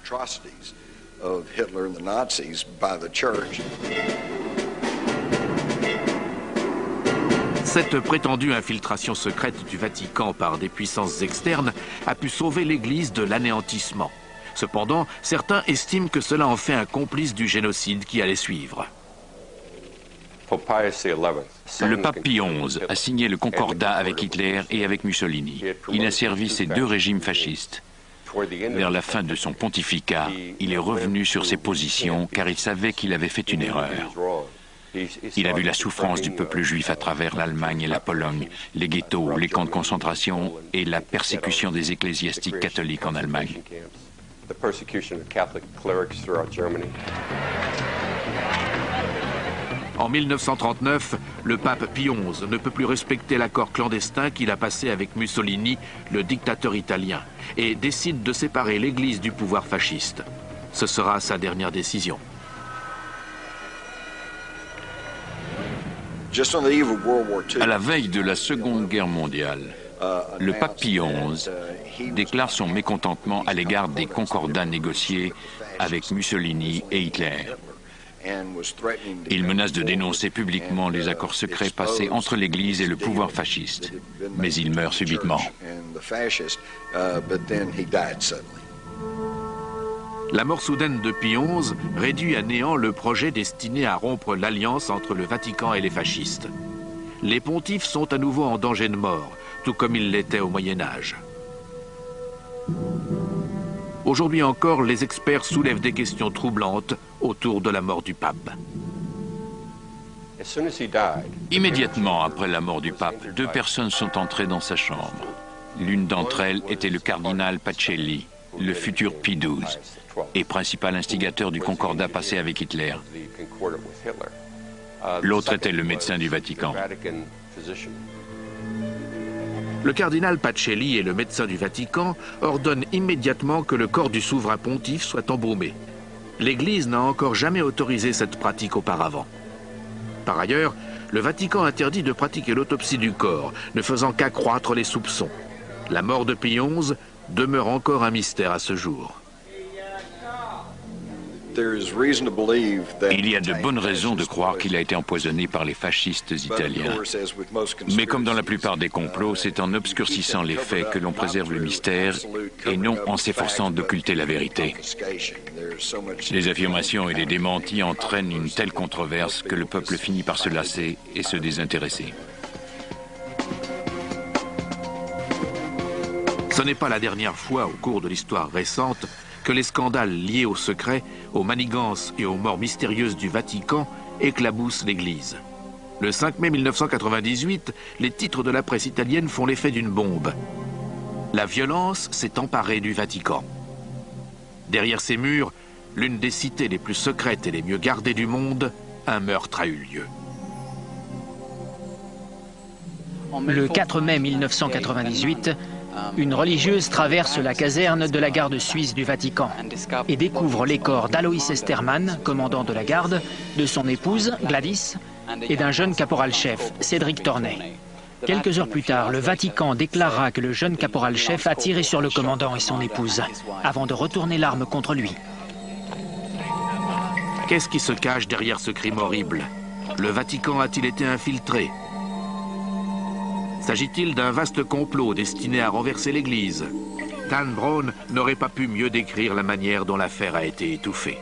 Cette prétendue infiltration secrète du Vatican par des puissances externes a pu sauver l'Église de l'anéantissement. Cependant, certains estiment que cela en fait un complice du génocide qui allait suivre. Le pape Pie XI a signé le concordat avec Hitler et avec Mussolini. Il a servi ces deux régimes fascistes. Vers la fin de son pontificat, il est revenu sur ses positions car il savait qu'il avait fait une erreur. Il a vu la souffrance du peuple juif à travers l'Allemagne et la Pologne, les ghettos, les camps de concentration et la persécution des ecclésiastiques catholiques en Allemagne. En 1939, le pape Pie XI ne peut plus respecter l'accord clandestin qu'il a passé avec Mussolini, le dictateur italien, et décide de séparer l'Église du pouvoir fasciste. Ce sera sa dernière décision. À la veille de la Seconde Guerre mondiale, le pape Pie XI déclare son mécontentement à l'égard des concordats négociés avec Mussolini et Hitler. Il menace de dénoncer publiquement les accords secrets passés entre l'Église et le pouvoir fasciste, mais il meurt subitement. La mort soudaine de Pie XI réduit à néant le projet destiné à rompre l'alliance entre le Vatican et les fascistes. Les pontifes sont à nouveau en danger de mort, tout comme ils l'étaient au Moyen-Âge. Aujourd'hui encore, les experts soulèvent des questions troublantes autour de la mort du pape. Immédiatement après la mort du pape, 2 personnes sont entrées dans sa chambre. L'une d'entre elles était le cardinal Pacelli, le futur Pie XII, et principal instigateur du concordat passé avec Hitler. L'autre était le médecin du Vatican. Le cardinal Pacelli et le médecin du Vatican ordonnent immédiatement que le corps du souverain pontife soit embaumé. L'Église n'a encore jamais autorisé cette pratique auparavant. Par ailleurs, le Vatican interdit de pratiquer l'autopsie du corps, ne faisant qu'accroître les soupçons. La mort de Pie XI demeure encore un mystère à ce jour. Il y a de bonnes raisons de croire qu'il a été empoisonné par les fascistes italiens. Mais comme dans la plupart des complots, c'est en obscurcissant les faits que l'on préserve le mystère et non en s'efforçant d'occulter la vérité. Les affirmations et les démentis entraînent une telle controverse que le peuple finit par se lasser et se désintéresser. Ce n'est pas la dernière fois au cours de l'histoire récente que les scandales liés au secret, aux manigances et aux morts mystérieuses du Vatican éclaboussent l'Église. Le 5 mai 1998, les titres de la presse italienne font l'effet d'une bombe. La violence s'est emparée du Vatican. Derrière ces murs, l'une des cités les plus secrètes et les mieux gardées du monde, un meurtre a eu lieu. Le 4 mai 1998, une religieuse traverse la caserne de la garde suisse du Vatican et découvre les corps d'Alois Estermann, commandant de la garde, de son épouse, Gladys, et d'un jeune caporal-chef, Cédric Tornet. Quelques heures plus tard, le Vatican déclara que le jeune caporal-chef a tiré sur le commandant et son épouse, avant de retourner l'arme contre lui. Qu'est-ce qui se cache derrière ce crime horrible? Le Vatican a-t-il été infiltré? S'agit-il d'un vaste complot destiné à renverser l'Église? Dan Brown n'aurait pas pu mieux décrire la manière dont l'affaire a été étouffée.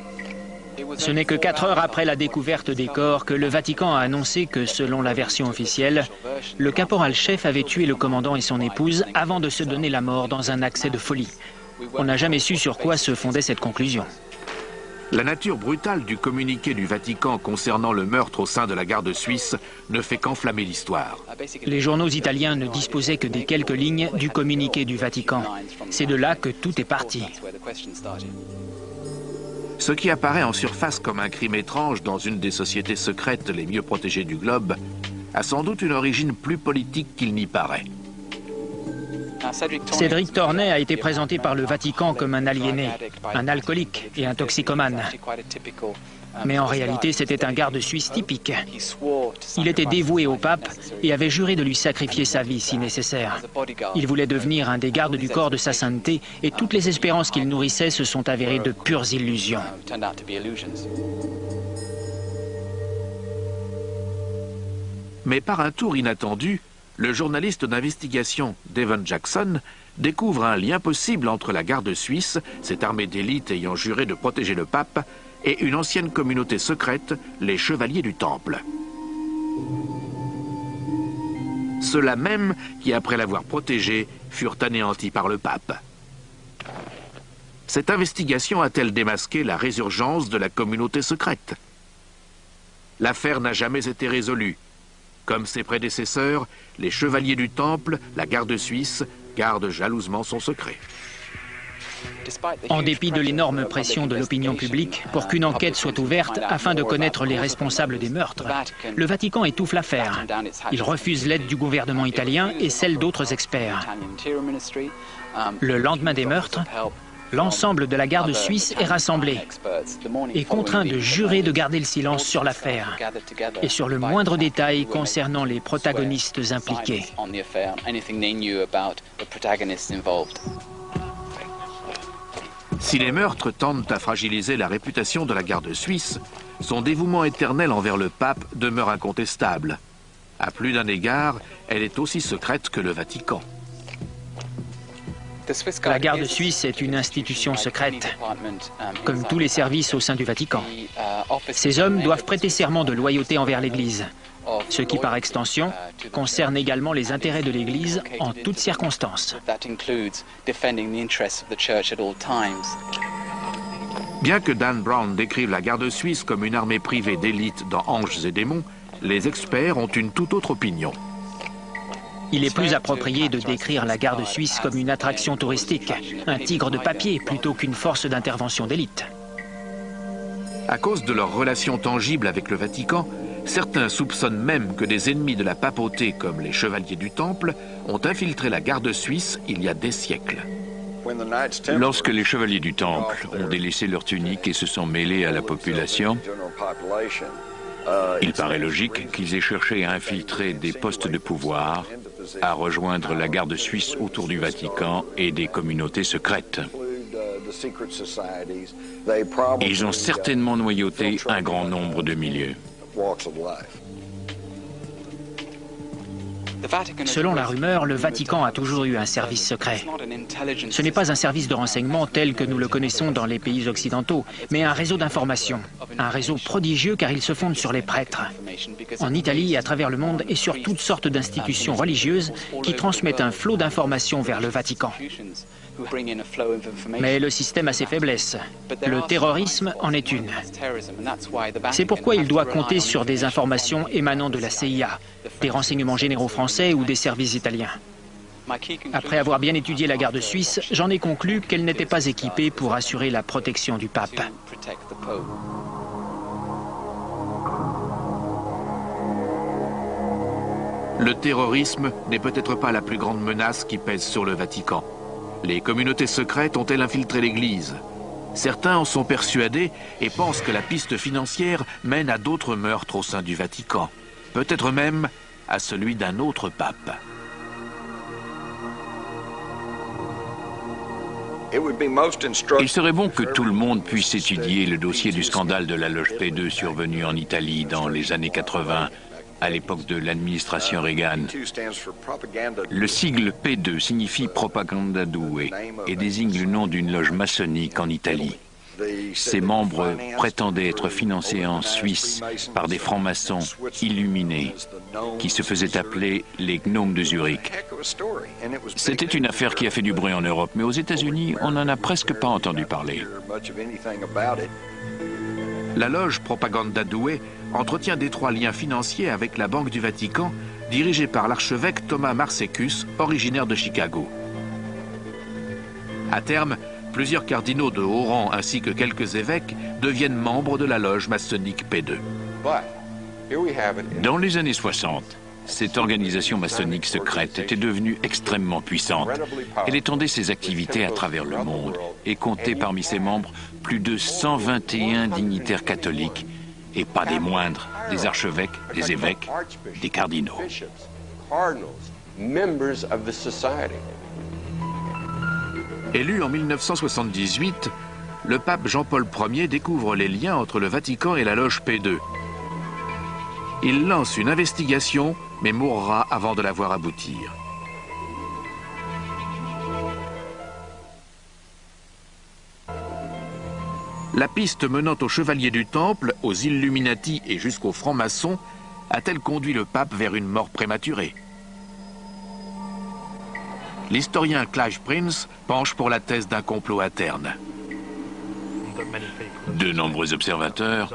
Ce n'est que 4 heures après la découverte des corps que le Vatican a annoncé que, selon la version officielle, le caporal-chef avait tué le commandant et son épouse avant de se donner la mort dans un accès de folie. On n'a jamais su sur quoi se fondait cette conclusion. La nature brutale du communiqué du Vatican concernant le meurtre au sein de la garde suisse ne fait qu'enflammer l'histoire. Les journaux italiens ne disposaient que des quelques lignes du communiqué du Vatican. C'est de là que tout est parti. Ce qui apparaît en surface comme un crime étrange dans une des sociétés secrètes les mieux protégées du globe a sans doute une origine plus politique qu'il n'y paraît. Cédric Tornet a été présenté par le Vatican comme un aliéné, un alcoolique et un toxicomane. Mais en réalité, c'était un garde suisse typique. Il était dévoué au pape et avait juré de lui sacrifier sa vie si nécessaire. Il voulait devenir un des gardes du corps de sa sainteté et toutes les espérances qu'il nourrissait se sont avérées de pures illusions. Mais par un tour inattendu, le journaliste d'investigation Devon Jackson découvre un lien possible entre la garde suisse, cette armée d'élite ayant juré de protéger le pape, et une ancienne communauté secrète, les Chevaliers du Temple. Ceux-là même qui, après l'avoir protégé, furent anéantis par le pape. Cette investigation a-t-elle démasqué la résurgence de la communauté secrète? L'affaire n'a jamais été résolue. Comme ses prédécesseurs, les Chevaliers du Temple, la garde suisse, gardent jalousement son secret. En dépit de l'énorme pression de l'opinion publique pour qu'une enquête soit ouverte afin de connaître les responsables des meurtres, le Vatican étouffe l'affaire. Il refuse l'aide du gouvernement italien et celle d'autres experts. Le lendemain des meurtres, L'ensemble de la garde suisse est rassemblé et contraint de jurer de garder le silence sur l'affaire et sur le moindre détail concernant les protagonistes impliqués. Si les meurtres tendent à fragiliser la réputation de la garde suisse, son dévouement éternel envers le pape demeure incontestable. À plus d'un égard, elle est aussi secrète que le Vatican. La garde suisse est une institution secrète, comme tous les services au sein du Vatican. Ces hommes doivent prêter serment de loyauté envers l'Église, ce qui, par extension, concerne également les intérêts de l'Église en toutes circonstances. Bien que Dan Brown décrive la garde suisse comme une armée privée d'élite dans Anges et démons, les experts ont une toute autre opinion. Il est plus approprié de décrire la garde suisse comme une attraction touristique, un tigre de papier plutôt qu'une force d'intervention d'élite. À cause de leurs relations tangibles avec le Vatican, certains soupçonnent même que des ennemis de la papauté comme les chevaliers du Temple ont infiltré la garde suisse il y a des siècles. Lorsque les chevaliers du Temple ont délaissé leur tunique et se sont mêlés à la population, il paraît logique qu'ils aient cherché à infiltrer des postes de pouvoir, à rejoindre la garde suisse autour du Vatican et des communautés secrètes. Ils ont certainement noyauté un grand nombre de milieux. Selon la rumeur, le Vatican a toujours eu un service secret. Ce n'est pas un service de renseignement tel que nous le connaissons dans les pays occidentaux, mais un réseau d'information. Un réseau prodigieux car il se fonde sur les prêtres. En Italie et à travers le monde et sur toutes sortes d'institutions religieuses qui transmettent un flot d'informations vers le Vatican. Mais le système a ses faiblesses. Le terrorisme en est une. C'est pourquoi il doit compter sur des informations émanant de la CIA, des renseignements généraux français ou des services italiens. Après avoir bien étudié la garde suisse, j'en ai conclu qu'elle n'était pas équipée pour assurer la protection du pape. Le terrorisme n'est peut-être pas la plus grande menace qui pèse sur le Vatican. Les communautés secrètes ont-elles infiltré l'Église? Certains en sont persuadés et pensent que la piste financière mène à d'autres meurtres au sein du Vatican. Peut-être même à celui d'un autre pape. Il serait bon que tout le monde puisse étudier le dossier du scandale de la loge P2 survenu en Italie dans les années 80, à l'époque de l'administration Reagan. Le sigle P2 signifie Propaganda Due et désigne le nom d'une loge maçonnique en Italie. Ses membres prétendaient être financés en Suisse par des francs-maçons illuminés qui se faisaient appeler les gnomes de Zurich. C'était une affaire qui a fait du bruit en Europe, mais aux États-Unis, on n'en a presque pas entendu parler. La loge Propaganda Due entretient d'étroits liens financiers avec la Banque du Vatican, dirigée par l'archevêque Thomas Marsecus, originaire de Chicago. À terme, plusieurs cardinaux de haut rang ainsi que quelques évêques deviennent membres de la loge maçonnique P2. Dans les années 60, cette organisation maçonnique secrète était devenue extrêmement puissante. Elle étendait ses activités à travers le monde et comptait parmi ses membres plus de 121 dignitaires catholiques, et pas des moindres, des archevêques, des évêques, des cardinaux. Élu en 1978, le pape Jean-Paul Ier découvre les liens entre le Vatican et la loge P2. Il lance une investigation, mais mourra avant de la voir aboutir. La piste menant aux chevaliers du Temple, aux Illuminati et jusqu'aux francs-maçons a-t-elle conduit le pape vers une mort prématurée? L'historien Clive Prince penche pour la thèse d'un complot interne. De nombreux observateurs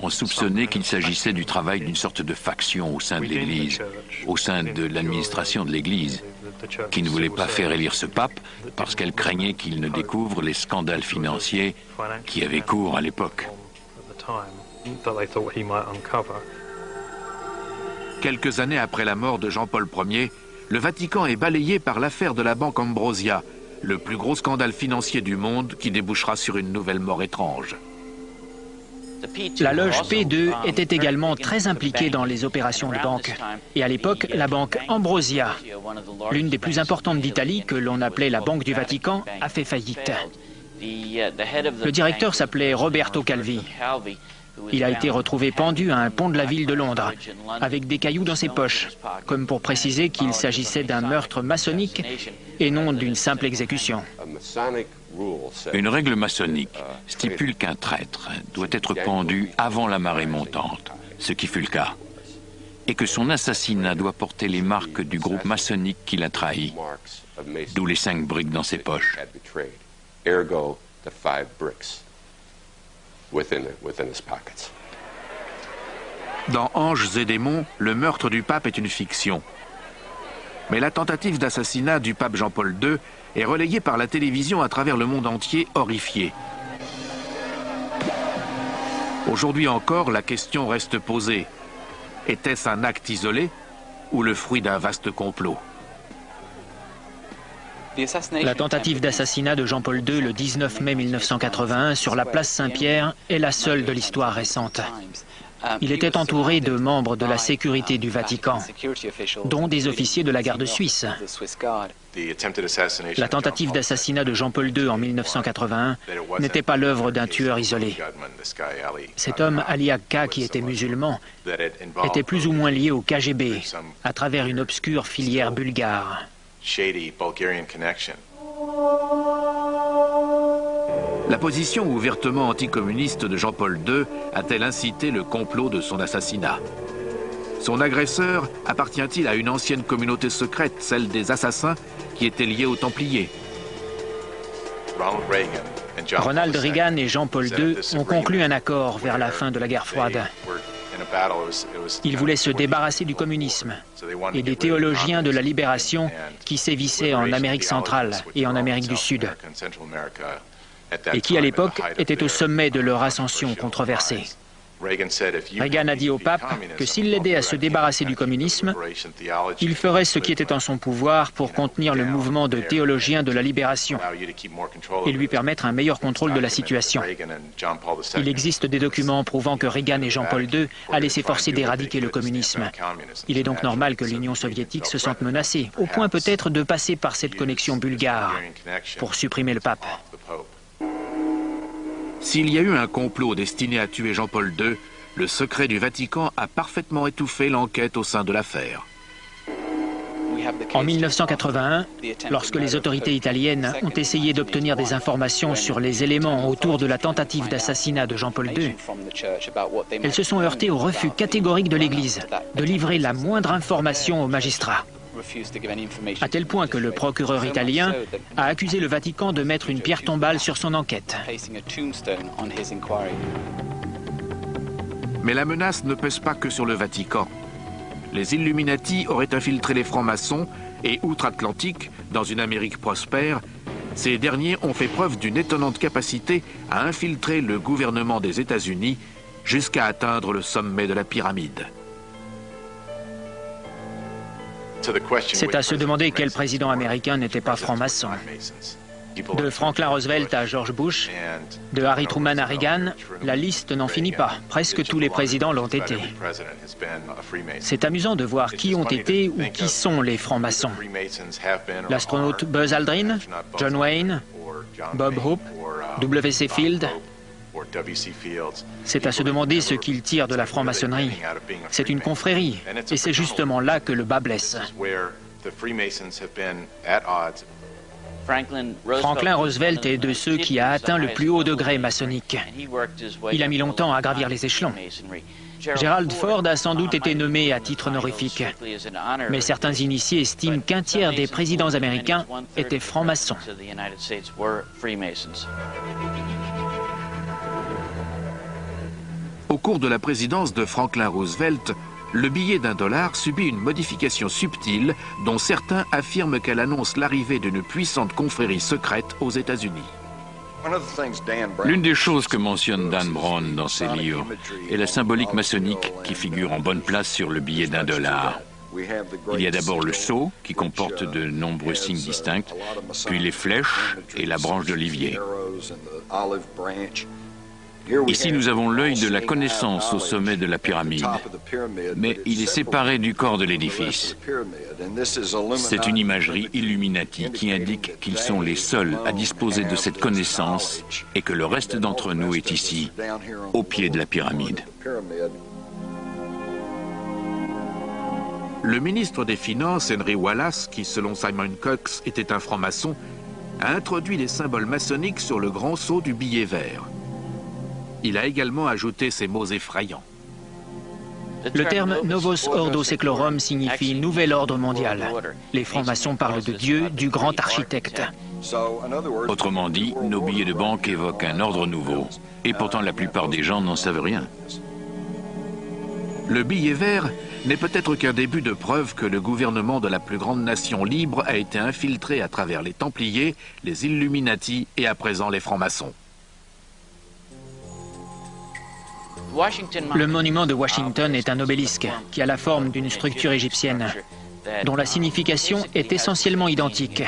ont soupçonné qu'il s'agissait du travail d'une sorte de faction au sein de l'Église, au sein de l'administration de l'Église, qui ne voulait pas faire élire ce pape parce qu'elle craignait qu'il ne découvre les scandales financiers qui avaient cours à l'époque. Quelques années après la mort de Jean-Paul Ier, le Vatican est balayé par l'affaire de la banque Ambrosia, le plus gros scandale financier du monde qui débouchera sur une nouvelle mort étrange. La loge P2 était également très impliquée dans les opérations de banque. Et à l'époque, la banque Ambrosia, l'une des plus importantes d'Italie, que l'on appelait la Banque du Vatican, a fait faillite. Le directeur s'appelait Roberto Calvi. Il a été retrouvé pendu à un pont de la ville de Londres, avec des cailloux dans ses poches, comme pour préciser qu'il s'agissait d'un meurtre maçonnique et non d'une simple exécution. Une règle maçonnique stipule qu'un traître doit être pendu avant la marée montante, ce qui fut le cas, et que son assassinat doit porter les marques du groupe maçonnique qui l'a trahi, d'où les 5 briques dans ses poches. Dans Anges et démons, le meurtre du pape est une fiction. Mais la tentative d'assassinat du pape Jean-Paul II est relayée par la télévision à travers le monde entier, horrifié. Aujourd'hui encore, la question reste posée. Était-ce un acte isolé ou le fruit d'un vaste complot? La tentative d'assassinat de Jean-Paul II le 19 mai 1981 sur la place Saint-Pierre est la seule de l'histoire récente. Il était entouré de membres de la sécurité du Vatican, dont des officiers de la garde suisse. La tentative d'assassinat de Jean-Paul II en 1981 n'était pas l'œuvre d'un tueur isolé. Cet homme, Ali Agca, qui était musulman, était plus ou moins lié au KGB, à travers une obscure filière bulgare. La position ouvertement anticommuniste de Jean-Paul II a-t-elle incité le complot de son assassinat? Son agresseur appartient-il à une ancienne communauté secrète, celle des assassins, qui était liée aux Templiers? Ronald Reagan et Jean-Paul II ont conclu un accord vers la fin de la guerre froide. Ils voulaient se débarrasser du communisme et des théologiens de la libération qui sévissaient en Amérique centrale et en Amérique du Sud, et qui à l'époque étaient au sommet de leur ascension controversée. Reagan a dit au pape que s'il l'aidait à se débarrasser du communisme, il ferait ce qui était en son pouvoir pour contenir le mouvement de théologiens de la libération et lui permettre un meilleur contrôle de la situation. Il existe des documents prouvant que Reagan et Jean-Paul II allaient s'efforcer d'éradiquer le communisme. Il est donc normal que l'Union soviétique se sente menacée, au point peut-être de passer par cette connexion bulgare pour supprimer le pape. S'il y a eu un complot destiné à tuer Jean-Paul II, le secret du Vatican a parfaitement étouffé l'enquête au sein de l'affaire. En 1981, lorsque les autorités italiennes ont essayé d'obtenir des informations sur les éléments autour de la tentative d'assassinat de Jean-Paul II, elles se sont heurtées au refus catégorique de l'Église de livrer la moindre information aux magistrats. À tel point que le procureur italien a accusé le Vatican de mettre une pierre tombale sur son enquête. Mais la menace ne pèse pas que sur le Vatican. Les Illuminati auraient infiltré les francs-maçons et, outre-Atlantique, dans une Amérique prospère, ces derniers ont fait preuve d'une étonnante capacité à infiltrer le gouvernement des États-Unis jusqu'à atteindre le sommet de la pyramide. C'est à se demander quel président américain n'était pas franc-maçon. De Franklin Roosevelt à George Bush, de Harry Truman à Reagan, la liste n'en finit pas. Presque tous les présidents l'ont été. C'est amusant de voir qui ont été ou qui sont les francs-maçons. L'astronaute Buzz Aldrin, John Wayne, Bob Hope, W.C. Field. C'est à se demander ce qu'ils tirent de la franc-maçonnerie. C'est une confrérie, et c'est justement là que le bas blesse. Franklin Roosevelt est de ceux qui a atteint le plus haut degré maçonnique. Il a mis longtemps à gravir les échelons. Gerald Ford a sans doute été nommé à titre honorifique, mais certains initiés estiment qu'un tiers des présidents américains étaient francs-maçons. Au cours de la présidence de Franklin Roosevelt, le billet $1 subit une modification subtile dont certains affirment qu'elle annonce l'arrivée d'une puissante confrérie secrète aux États-Unis. L'une des choses que mentionne Dan Brown dans ses livres est la symbolique maçonnique qui figure en bonne place sur le billet $1. Il y a d'abord le sceau, qui comporte de nombreux signes distincts, puis les flèches et la branche d'olivier. Ici, nous avons l'œil de la connaissance au sommet de la pyramide, mais il est séparé du corps de l'édifice. C'est une imagerie Illuminati qui indique qu'ils sont les seuls à disposer de cette connaissance et que le reste d'entre nous est ici, au pied de la pyramide. Le ministre des Finances, Henry Wallace, qui selon Simon Cox était un franc-maçon, a introduit les symboles maçonniques sur le grand sceau du billet vert. Il a également ajouté ces mots effrayants. Le terme Novos Ordo Seclorum signifie Nouvel Ordre Mondial. Les francs-maçons parlent de Dieu, du grand architecte. Autrement dit, nos billets de banque évoquent un ordre nouveau, et pourtant la plupart des gens n'en savent rien. Le billet vert n'est peut-être qu'un début de preuve que le gouvernement de la plus grande nation libre a été infiltré à travers les Templiers, les Illuminati et à présent les francs-maçons. Le monument de Washington est un obélisque qui a la forme d'une structure égyptienne, dont la signification est essentiellement identique.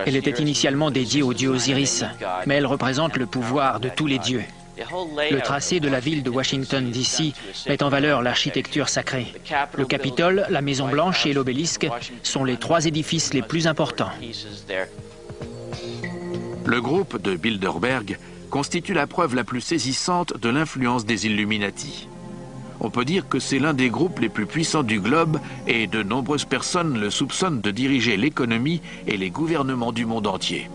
Elle était initialement dédiée au dieu Osiris, mais elle représente le pouvoir de tous les dieux. Le tracé de la ville de Washington, D.C. met en valeur l'architecture sacrée. Le Capitole, la Maison Blanche et l'obélisque sont les trois édifices les plus importants. Le groupe de Bilderberg constitue la preuve la plus saisissante de l'influence des Illuminati. On peut dire que c'est l'un des groupes les plus puissants du globe et de nombreuses personnes le soupçonnent de diriger l'économie et les gouvernements du monde entier.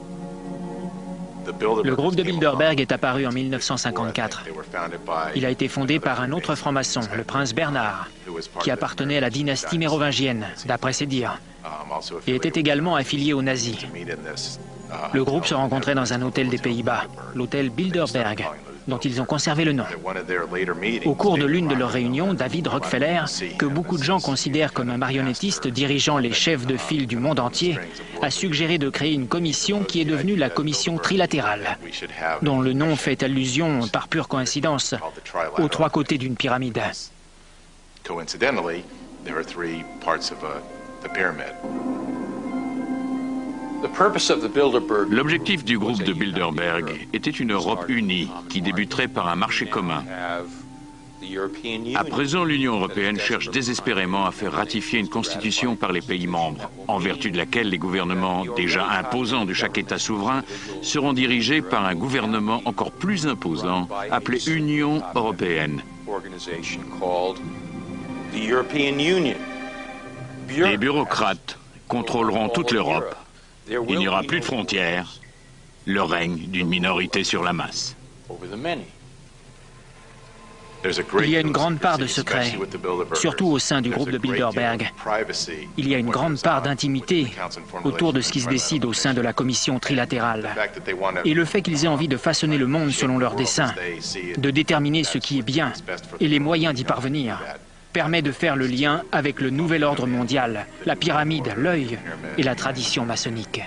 Le groupe de Bilderberg est apparu en 1954. Il a été fondé par un autre franc-maçon, le prince Bernard, qui appartenait à la dynastie mérovingienne, d'après ses dires, et était également affilié aux nazis. Le groupe se rencontrait dans un hôtel des Pays-Bas, l'hôtel Bilderberg, dont ils ont conservé le nom. Au cours de l'une de leurs réunions, David Rockefeller, que beaucoup de gens considèrent comme un marionnettiste dirigeant les chefs de file du monde entier, a suggéré de créer une commission qui est devenue la commission trilatérale, dont le nom fait allusion, par pure coïncidence, aux trois côtés d'une pyramide. L'objectif du groupe de Bilderberg était une Europe unie qui débuterait par un marché commun. À présent, l'Union européenne cherche désespérément à faire ratifier une constitution par les pays membres, en vertu de laquelle les gouvernements déjà imposants de chaque État souverain seront dirigés par un gouvernement encore plus imposant, appelé Union européenne. Les bureaucrates contrôleront toute l'Europe. Il n'y aura plus de frontières, le règne d'une minorité sur la masse. Il y a une grande part de secret, surtout au sein du groupe de Bilderberg. Il y a une grande part d'intimité autour de ce qui se décide au sein de la commission trilatérale. Et le fait qu'ils aient envie de façonner le monde selon leurs desseins, de déterminer ce qui est bien et les moyens d'y parvenir, permet de faire le lien avec le nouvel ordre mondial, la pyramide, l'œil et la tradition maçonnique.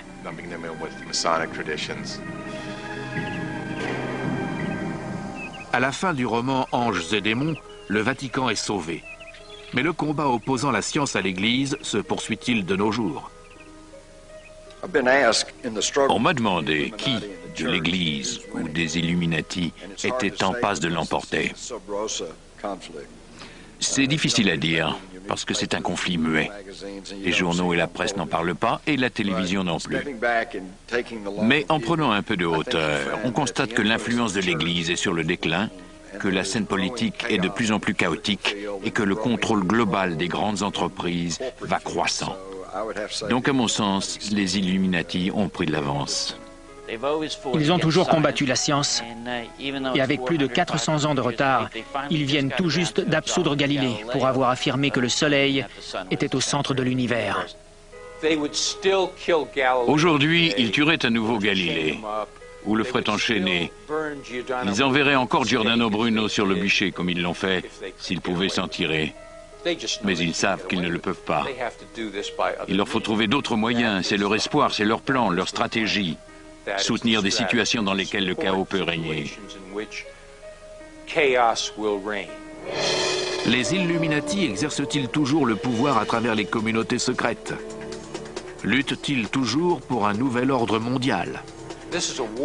À la fin du roman Anges et démons, le Vatican est sauvé. Mais le combat opposant la science à l'Église se poursuit-il de nos jours? On m'a demandé qui, de l'Église ou des Illuminati, était en passe de l'emporter. C'est difficile à dire, parce que c'est un conflit muet. Les journaux et la presse n'en parlent pas, et la télévision non plus. Mais en prenant un peu de hauteur, on constate que l'influence de l'Église est sur le déclin, que la scène politique est de plus en plus chaotique, et que le contrôle global des grandes entreprises va croissant. Donc, à mon sens, les Illuminati ont pris de l'avance. Ils ont toujours combattu la science, et avec plus de 400 ans de retard, ils viennent tout juste d'absoudre Galilée pour avoir affirmé que le Soleil était au centre de l'univers. Aujourd'hui, ils tueraient à nouveau Galilée, ou le feraient enchaîner. Ils enverraient encore Giordano Bruno sur le bûcher, comme ils l'ont fait, s'ils pouvaient s'en tirer. Mais ils savent qu'ils ne le peuvent pas. Il leur faut trouver d'autres moyens, c'est leur espoir, c'est leur plan, leur stratégie. Soutenir des situations dans lesquelles le chaos peut régner. Les Illuminati exercent-ils toujours le pouvoir à travers les communautés secrètes? Luttent-ils toujours pour un nouvel ordre mondial?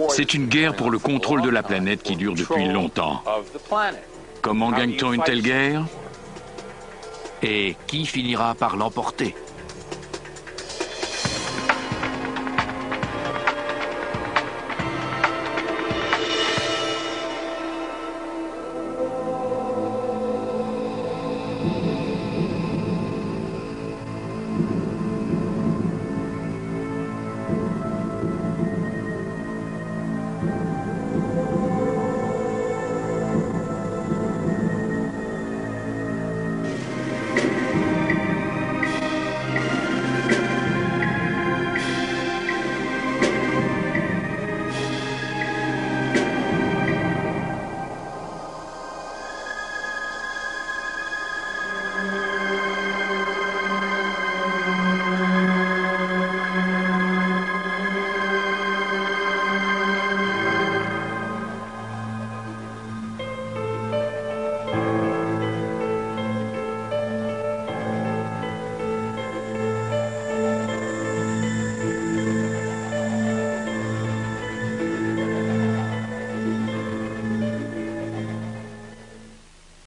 C'est une guerre pour le contrôle de la planète qui dure depuis longtemps. Comment gagne-t-on une telle guerre? Et qui finira par l'emporter?